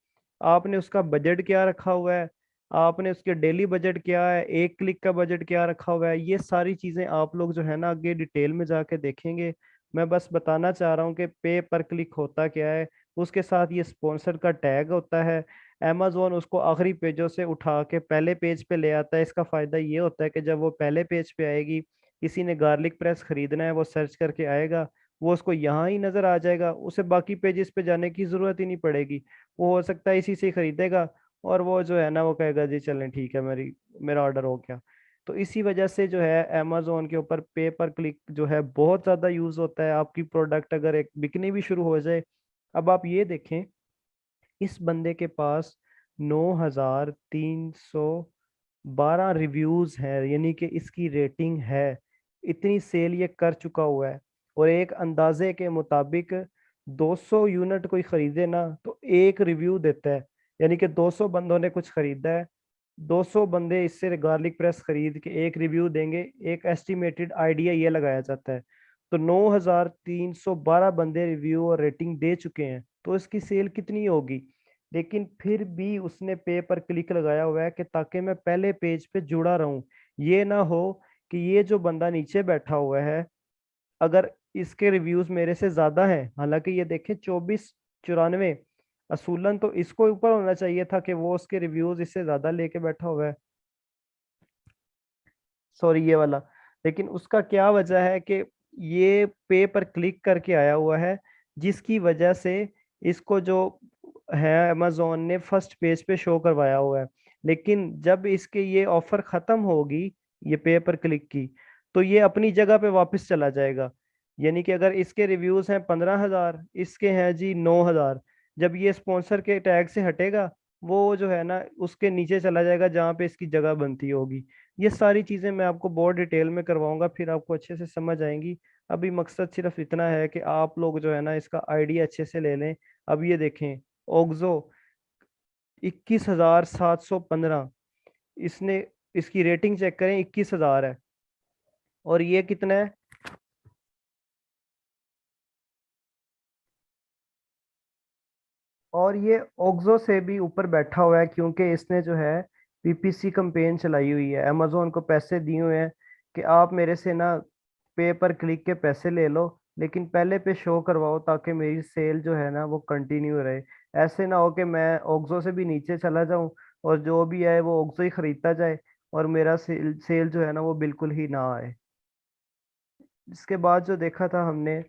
Speaker 1: आपने उसका बजट क्या रखा हुआ है, आपने उसके डेली बजट क्या है, एक क्लिक का बजट क्या रखा हुआ है। ये सारी चीज़ें आप लोग जो है ना आगे डिटेल में जाके देखेंगे। मैं बस बताना चाह रहा हूँ कि पे पर क्लिक होता क्या है। उसके साथ ये स्पॉन्सर का टैग होता है, अमेजोन उसको आखिरी पेजों से उठा के पहले पेज पे ले आता है। इसका फ़ायदा ये होता है कि जब वो पहले पेज पे आएगी, किसी ने गार्लिक प्रेस खरीदना है, वो सर्च करके आएगा, वो उसको यहाँ ही नज़र आ जाएगा, उसे बाकी पेजेस पे जाने की ज़रूरत ही नहीं पड़ेगी। वो हो सकता है इसी से ही खरीदेगा, और वो जो है ना वो कहेगा जी चलें ठीक है, मेरा ऑर्डर हो गया। तो इसी वजह से जो है अमेजोन के ऊपर पे पर क्लिक जो है बहुत ज़्यादा यूज़ होता है। आपकी प्रोडक्ट अगर एक बिकनी भी शुरू हो जाए, अब आप ये देखें, इस बंदे के पास 9,312 रिव्यूज हैं, यानी कि इसकी रेटिंग है, इतनी सेल ये कर चुका हुआ है। और एक अंदाजे के मुताबिक 200 यूनिट कोई खरीदे ना तो एक रिव्यू देता है, यानी कि 200 बंदों ने कुछ खरीदा है, 200 बंदे इससे गार्लिक प्रेस खरीद के एक रिव्यू देंगे। एक एस्टिमेटेड आइडिया ये लगाया जाता है। तो 9,312 बंदे रिव्यू और रेटिंग दे चुके हैं, तो इसकी सेल कितनी होगी। लेकिन फिर भी उसने पे पर क्लिक लगाया हुआ है कि ताकि मैं पहले पेज पे जुड़ा रहूं। ये ना हो कि ये जो बंदा नीचे बैठा हुआ है, अगर इसके रिव्यूज मेरे से ज्यादा हैं, हालांकि ये देखें 2494, असूलन तो इसको ऊपर होना चाहिए था कि वो उसके रिव्यूज इससे ज्यादा लेके बैठा हुआ है, सॉरी ये वाला। लेकिन उसका क्या वजह है कि ये पे पर क्लिक करके आया हुआ है, जिसकी वजह से इसको जो है अमेजोन ने फर्स्ट पेज पे शो करवाया हुआ है। लेकिन जब इसके ये ऑफर खत्म होगी, ये पे पर क्लिक की, तो ये अपनी जगह पे वापस चला जाएगा। यानी कि अगर इसके रिव्यूज हैं 15,000, इसके हैं जी 9,000, जब ये स्पॉन्सर के टैग से हटेगा, वो जो है ना उसके नीचे चला जाएगा जहाँ पे इसकी जगह बनती होगी। ये सारी चीजें मैं आपको बहुत डिटेल में करवाऊंगा, फिर आपको अच्छे से समझ आएंगी। अभी मकसद सिर्फ इतना है कि आप लोग जो है ना इसका आइडिया अच्छे से ले लें। अब ये देखें, ओक्सो 21,715, इसने, इसकी रेटिंग चेक करें, 21,000 है। और ये कितना है, और ये ओक्सो से भी ऊपर बैठा हुआ है, क्योंकि इसने जो है पीपीसी कैंपेन चलाई हुई है, अमेजोन को पैसे दिए हुए हैं कि आप मेरे से ना पे पर क्लिक के पैसे ले लो, लेकिन पहले पे शो करवाओ ताकि मेरी सेल जो है ना वो कंटिन्यू रहे। ऐसे ना हो कि मैं ओक्सो से भी नीचे चला जाऊं और जो भी है वो ओक्सो ही खरीदता जाए और मेरा सेल सेल जो है ना वो बिल्कुल ही ना आए। इसके बाद जो देखा था हमने,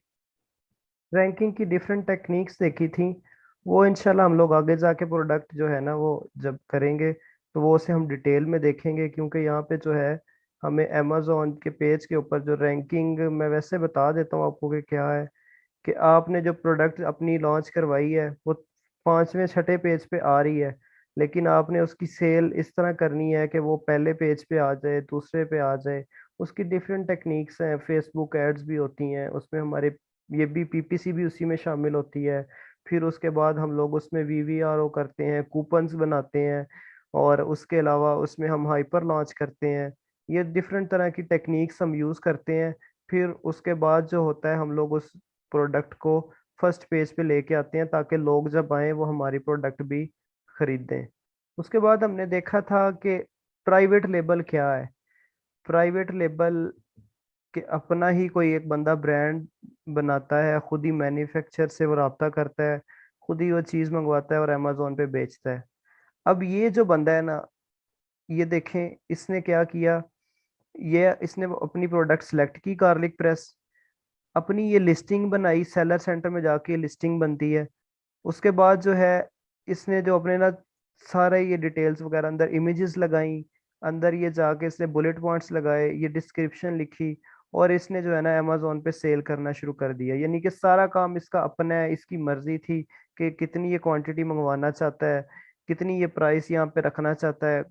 Speaker 1: रैंकिंग की डिफरेंट टेक्निक्स देखी थी। वो इंशाल्लाह हम लोग आगे जाके प्रोडक्ट जो है ना वो जब करेंगे तो वो उसे हम डिटेल में देखेंगे, क्योंकि यहाँ पे जो है हमें अमेजोन के पेज के ऊपर जो रैंकिंग, मैं वैसे बता देता हूँ आपको कि क्या है, कि आपने जो प्रोडक्ट अपनी लॉन्च करवाई है वो 5वें 6ठे पेज पे आ रही है, लेकिन आपने उसकी सेल इस तरह करनी है कि वो पहले पेज पे आ जाए, दूसरे पे आ जाए। उसकी डिफरेंट टेक्निक्स हैं, फेसबुक एड्स भी होती हैं उसमें हमारे, ये भी पीपीसी भी उसी में शामिल होती है। फिर उसके बाद हम लोग उसमें वीवीआरओ करते हैं, कूपन्स बनाते हैं, और उसके अलावा उसमें हम हाइपर लॉन्च करते हैं। ये डिफरेंट तरह की टेक्निक्स हम यूज़ करते हैं। फिर उसके बाद जो होता है हम लोग उस प्रोडक्ट को फर्स्ट पेज पे लेके आते हैं ताकि लोग जब आए वो हमारी प्रोडक्ट भी खरीदें। उसके बाद हमने देखा था कि प्राइवेट लेबल क्या है। प्राइवेट लेबल के अपना ही कोई एक बंदा ब्रांड बनाता है, खुद ही मैन्युफैक्चर से वो रब्ता करता है, खुद ही वो चीज़ मंगवाता है और अमेजोन पे बेचता है। अब ये जो बंदा है ना, ये देखें इसने क्या किया, ये इसने वो अपनी प्रोडक्ट सेलेक्ट की, गार्लिक प्रेस, अपनी ये लिस्टिंग बनाई, सेलर सेंटर में जाके लिस्टिंग बनती है। उसके बाद जो है इसने जो अपने ना सारे ये डिटेल्स वगैरह अंदर इमेजेस लगाई, अंदर ये जाके इसने बुलेट पॉइंट्स लगाए, ये डिस्क्रिप्शन लिखी, और इसने जो है ना अमेजोन पे सेल करना शुरू कर दिया। यानी कि सारा काम इसका अपना है, इसकी मर्जी थी कि कितनी ये क्वांटिटी मंगवाना चाहता है, कितनी ये प्राइस यहाँ पे रखना चाहता है,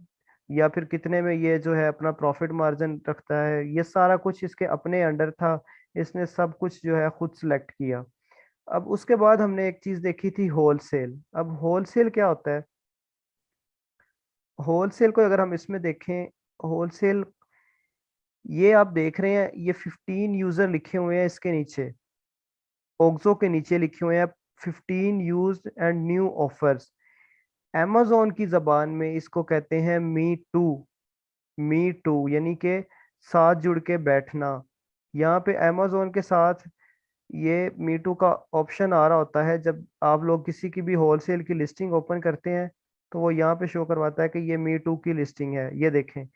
Speaker 1: या फिर कितने में ये जो है अपना प्रॉफिट मार्जिन रखता है। ये सारा कुछ इसके अपने अंडर था, इसने सब कुछ जो है खुद सिलेक्ट किया। अब उसके बाद हमने एक चीज देखी थी, होलसेल। अब होलसेल क्या होता है, होलसेल को अगर हम इसमें देखें, होलसेल, ये आप देख रहे हैं ये 15 यूजर लिखे हुए हैं इसके नीचे, ओक्सो के नीचे लिखे हुए हैं 15 used and new offers. amazon की जबान में इसको कहते हैं मी टू। मी टू यानी कि साथ जुड़ के बैठना। यहाँ पे amazon के साथ ये मीटू का ऑप्शन आ रहा होता है जब आप लोग किसी की भी होलसेल की लिस्टिंग ओपन करते हैं, तो वो यहाँ पे शो करवाता है कि ये मीटू की लिस्टिंग है। ये देखें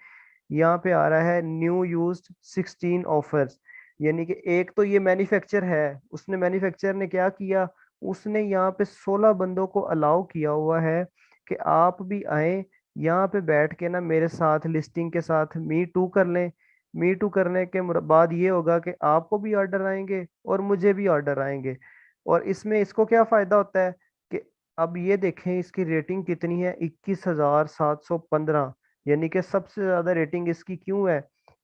Speaker 1: यहाँ पे आ रहा है न्यू यूज्ड 16 ऑफर्स, यानी कि एक तो ये मैन्युफैक्चर है, उसने मैन्युफैक्चर ने क्या किया, उसने यहाँ पे 16 बंदों को अलाउ किया हुआ है कि आप भी आए यहाँ पे बैठ के ना मेरे साथ लिस्टिंग के साथ मी टू कर लें। मी टू करने के बाद ये होगा कि आपको भी ऑर्डर आएंगे और मुझे भी ऑर्डर आएंगे। और इसमें इसको क्या फायदा होता है कि अब ये देखें इसकी रेटिंग कितनी है, 21,715। यानी कि सबसे ज्यादा रेटिंग इसकी क्यों है?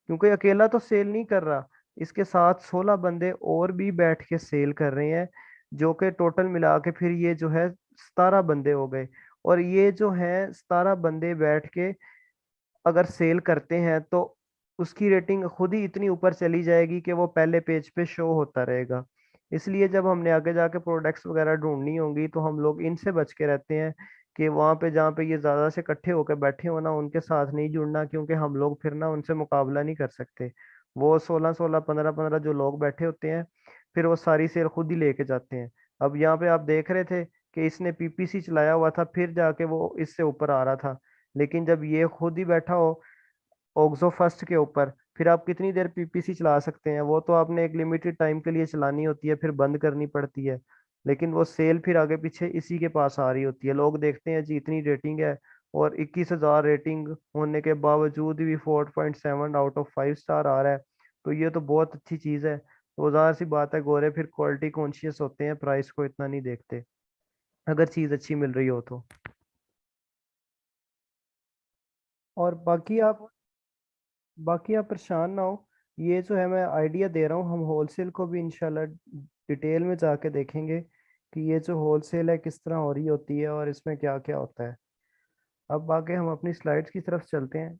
Speaker 1: क्योंकि अकेला तो सेल नहीं कर रहा, इसके साथ 16 बंदे और भी बैठ के सेल कर रहे हैं, जो कि टोटल मिला के फिर ये जो है 17 बंदे हो गए। और ये जो है 17 बंदे बैठ के अगर सेल करते हैं तो उसकी रेटिंग खुद ही इतनी ऊपर चली जाएगी कि वो पहले पेज पे शो होता रहेगा। इसलिए जब हमने आगे जाके प्रोडक्ट्स वगैरह ढूंढनी होंगी तो हम लोग इनसे बच के रहते हैं कि वहां पे जहाँ पे ये ज्यादा से इकट्ठे होकर बैठे हो ना उनके साथ नहीं जुड़ना, क्योंकि हम लोग फिर ना उनसे मुकाबला नहीं कर सकते। वो 16-16, 15-15 जो लोग बैठे होते हैं फिर वो सारी सेल खुद ही लेके जाते हैं। अब यहाँ पे आप देख रहे थे कि इसने पीपीसी चलाया हुआ था फिर जाके वो इससे ऊपर आ रहा था। लेकिन जब ये खुद ही बैठा हो ओक्सो फर्स्ट के ऊपर, फिर आप कितनी देर पीपीसी चला सकते हैं? वो तो आपने एक लिमिटेड टाइम के लिए चलानी होती है फिर बंद करनी पड़ती है। लेकिन वो सेल फिर आगे पीछे इसी के पास आ रही होती है, लोग देखते हैं जी इतनी रेटिंग है और 21,000 रेटिंग होने के बावजूद भी 4.7 आउट ऑफ 5 स्टार आ रहा है। तो ये तो बहुत अच्छी चीज़ है। तो जाहिर सी बात है गोरे फिर क्वालिटी कॉन्शियस होते हैं, प्राइस को इतना नहीं देखते अगर चीज़ अच्छी मिल रही हो तो। और बाकी आप परेशान ना हो। ये जो है मैं आइडिया दे रहा हूँ, हम होलसेल को भी इंशाल्लाह डिटेल में जाके देखेंगे कि ये जो होलसेल है किस तरह हो रही होती है और इसमें क्या क्या होता है। अब आगे हम अपनी स्लाइड्स की तरफ चलते हैं।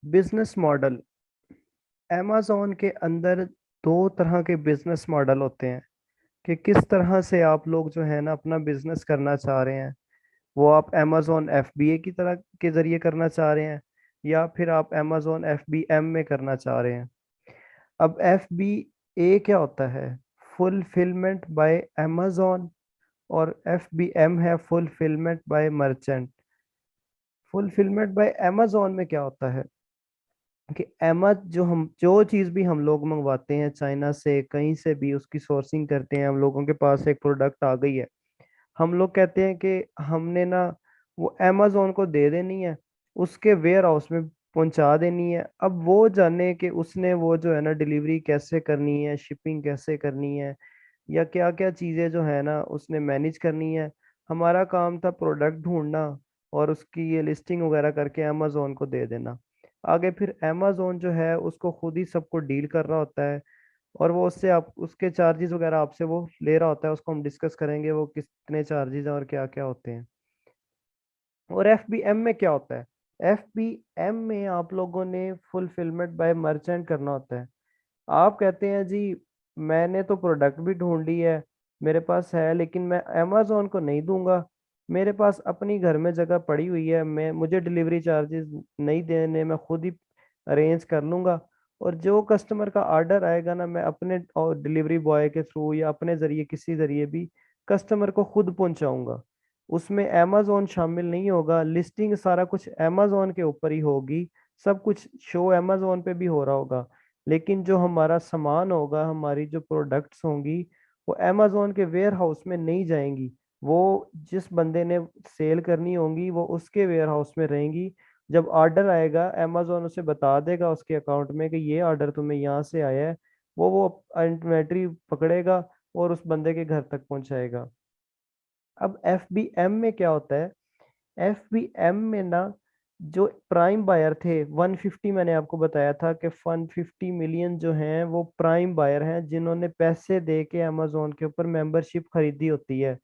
Speaker 1: Business model. amazon के अंदर दो तरह के बिजनेस मॉडल होते हैं कि किस तरह से आप लोग जो है ना अपना बिजनेस करना चाह रहे हैं। वो आप amazon FBA की तरह के जरिए करना चाह रहे हैं या फिर आप amazon FBM में करना चाह रहे हैं। अब FBA क्या होता है? Fulfilment bye amazon। और FBM है fulfilment bye merchant. Fulfilment bye amazon में क्या होता है कि जो चीज़ भी हम लोग मंगवाते हैं चाइना से कहीं से भी उसकी सोर्सिंग करते हैं, हम लोगों के पास एक प्रोडक्ट आ गई है, हम लोग कहते हैं कि हमने ना वो अमेजोन को दे देनी है, उसके वेयर हाउस में पहुंचा देनी है। अब वो जाने कि उसने वो जो है ना डिलीवरी कैसे करनी है, शिपिंग कैसे करनी है, या क्या क्या चीज़ें जो है ना उसने मैनेज करनी है। हमारा काम था प्रोडक्ट ढूंढना और उसकी ये लिस्टिंग वगैरह करके अमेजोन को दे देना। आगे फिर अमेजोन जो है उसको खुद ही सबको डील कर रहा होता है और वो उससे आप उसके चार्जेस वगैरह आपसे वो ले रहा होता है। उसको हम डिस्कस करेंगे वो कितने चार्जेस हैं और क्या क्या होते हैं। और FBM में क्या होता है? FBM में आप लोगों ने फुलफिलमेंट बाय मर्चेंट करना होता है। आप कहते हैं जी मैंने तो प्रोडक्ट भी ढूंढ ली है, मेरे पास है, लेकिन मैं अमेजोन को नहीं दूंगा, मेरे पास अपनी घर में जगह पड़ी हुई है, मैं मुझे डिलीवरी चार्जेस नहीं देने, मैं खुद ही अरेंज कर लूंगा। और जो कस्टमर का ऑर्डर आएगा ना मैं अपने और डिलीवरी बॉय के थ्रू या अपने जरिए किसी जरिए भी कस्टमर को खुद पहुंचाऊंगा। उसमें अमेजोन शामिल नहीं होगा, लिस्टिंग सारा कुछ अमेजोन के ऊपर ही होगी, सब कुछ शो अमेजोन पे भी हो रहा होगा। लेकिन जो हमारा सामान होगा, हमारी जो प्रोडक्ट्स होंगी वो अमेजोन के वेयर हाउस में नहीं जाएंगी, वो जिस बंदे ने सेल करनी होंगी वो उसके वेयर हाउस में रहेंगी। जब ऑर्डर आएगा अमेजोन उसे बता देगा उसके अकाउंट में कि ये ऑर्डर तुम्हें यहाँ से आया है, वो इन्वेंट्री पकड़ेगा और उस बंदे के घर तक पहुंचाएगा। अब FBM में क्या होता है? FBM में ना जो प्राइम बायर थे 150, मैंने आपको बताया था कि 150 मिलियन जो हैं वो प्राइम बायर हैं जिन्होंने पैसे दे के अमेजोन के ऊपर मेंबरशिप खरीदी होती है।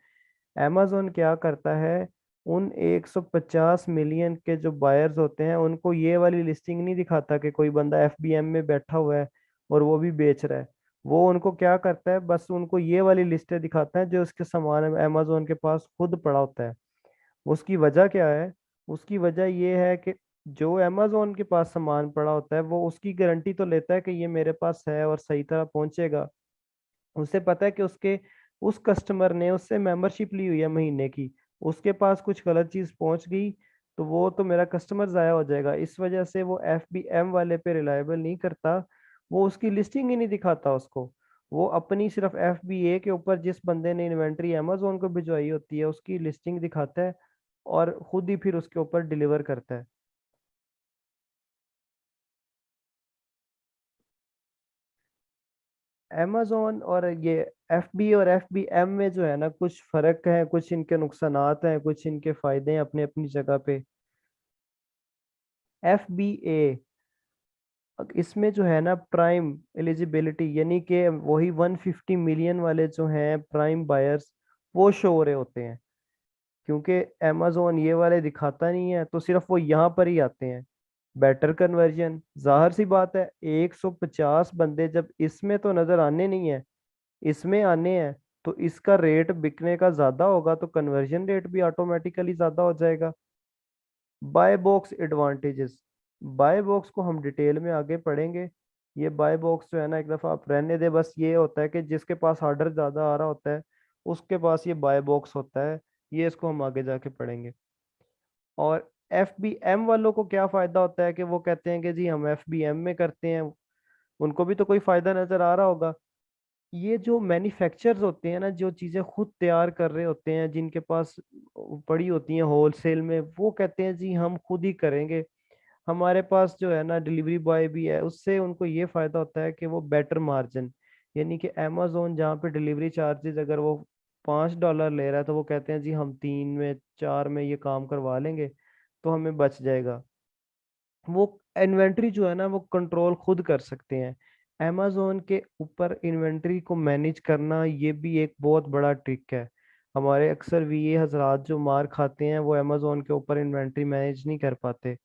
Speaker 1: अमेजोन क्या करता है, उन 150 मिलियन के जो बायर्स होते हैं उनको ये वाली लिस्टिंग नहीं दिखाता कि कोई बंदा FBM में बैठा हुआ है और वो भी बेच रहा है। वो उनको क्या करता है, बस उनको ये वाली लिस्टें दिखाता है जो उसके सामान अमेजोन के पास खुद पड़ा होता है। उसकी वजह क्या है? उसकी वजह ये है कि जो अमेजोन के पास सामान पड़ा होता है वो उसकी गारंटी तो लेता है कि ये मेरे पास है और सही तरह पहुंचेगा। उसे पता है कि उसके उस कस्टमर ने उससे मेंबरशिप ली हुई है महीने की, उसके पास कुछ गलत चीज पहुंच गई तो वो तो मेरा कस्टमर जाया हो जाएगा। इस वजह से वो FBM वाले पे रिलायबल नहीं करता,
Speaker 2: वो उसकी लिस्टिंग ही नहीं दिखाता उसको। वो अपनी सिर्फ FBA के ऊपर जिस बंदे ने इन्वेंट्री अमेजोन को भिजवाई होती है उसकी लिस्टिंग दिखाता है और खुद ही फिर उसके ऊपर डिलीवर करता है। अमेजोन और ये FB और FBM में जो है ना कुछ फर्क है, कुछ इनके नुकसानात हैं, कुछ इनके फायदे हैं अपने अपनी जगह पे। FBA इसमें जो है ना प्राइम एलिजिबिलिटी यानी कि वही 150 मिलियन वाले जो हैं प्राइम बायर्स वो शो हो रहे होते हैं, क्योंकि अमेजोन ये वाले दिखाता नहीं है तो सिर्फ वो यहाँ पर ही आते हैं। बेटर कन्वर्जन, जाहिर सी बात है 150 बंदे जब इसमें तो नजर आने नहीं है, इसमें आने हैं, तो इसका रेट बिकने का ज्यादा होगा तो कन्वर्जन रेट भी ऑटोमेटिकली ज्यादा हो जाएगा। Buy box advantages, buy box को हम डिटेल में आगे पढ़ेंगे। ये बाय बॉक्स जो है ना एक दफ़ा आप रहने दे, बस ये होता है कि जिसके पास ऑर्डर ज़्यादा आ रहा होता है उसके पास ये बाय बॉक्स होता है। ये इसको हम आगे जाके पढ़ेंगे। और FBM वालों को क्या फ़ायदा होता है कि वो कहते हैं कि जी हम FBM में करते हैं, उनको भी तो कोई फ़ायदा नज़र आ रहा होगा। ये जो मैन्युफैक्चरर्स होते हैं ना, जो चीज़ें खुद तैयार कर रहे होते हैं, जिनके पास पड़ी होती हैं होलसेल में, वो कहते हैं जी हम खुद ही करेंगे। हमारे पास जो है ना डिलीवरी बॉय भी है, उससे उनको ये फायदा होता है कि वो बेटर मार्जिन, यानी कि अमेजोन जहाँ पे डिलीवरी चार्जेस अगर वो $5 ले रहा है तो वो कहते हैं जी हम 3 में 4 में ये काम करवा लेंगे तो हमें बच जाएगा। वो इन्वेंट्री जो है ना वो कंट्रोल खुद कर सकते हैं। अमेजोन के ऊपर इन्वेंट्री को मैनेज करना ये भी एक बहुत बड़ा ट्रिक है। हमारे अक्सर VA हजरात जो मार खाते हैं वो अमेजोन के ऊपर इन्वेंट्री मैनेज नहीं कर पाते,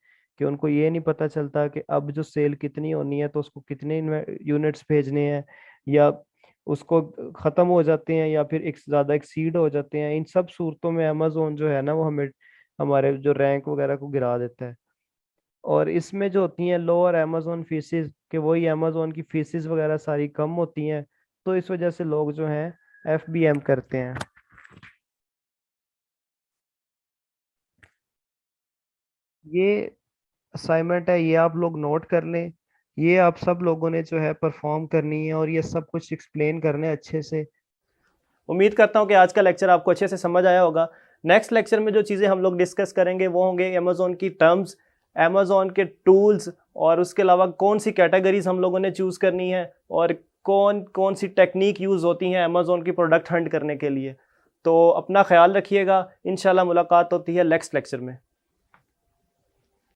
Speaker 2: कि उनको ये नहीं पता चलता कि अब जो सेल कितनी होनी है तो उसको कितने यूनिट्स भेजने हैं, या उसको ख़त्म हो जाते हैं या फिर एक ज़्यादा एक्सीड हो जाते हैं। इन सब सूरतों में अमेजोन जो है ना वो हमें हमारे जो रैंक वगैरह को गिरा देता है। और इसमें जो होती हैं लोअर अमेजोन फीसिस, कि वही अमेजोन की फीसिस वगैरह सारी कम होती हैं, तो इस वजह से लोग जो हैं FBM करते हैं। ये असाइनमेंट है, ये आप लोग नोट कर लें। ये आप सब लोगों ने जो है परफॉर्म करनी है और ये सब कुछ एक्सप्लेन करने अच्छे से।
Speaker 1: उम्मीद करता हूँ कि आज का लेक्चर आपको अच्छे से समझ आया होगा। नेक्स्ट लेक्चर में जो चीज़ें हम लोग डिस्कस करेंगे वो होंगे अमेजोन की टर्म्स, अमेजोन के टूल्स, और उसके अलावा कौन सी कैटेगरीज हम लोगों ने चूज़ करनी है, और कौन कौन सी टेक्निक यूज़ होती हैं अमेजोन की प्रोडक्ट हंट करने के लिए। तो अपना ख्याल रखिएगा, इंशाल्लाह मुलाकात होती है नेक्स्ट लेक्चर में।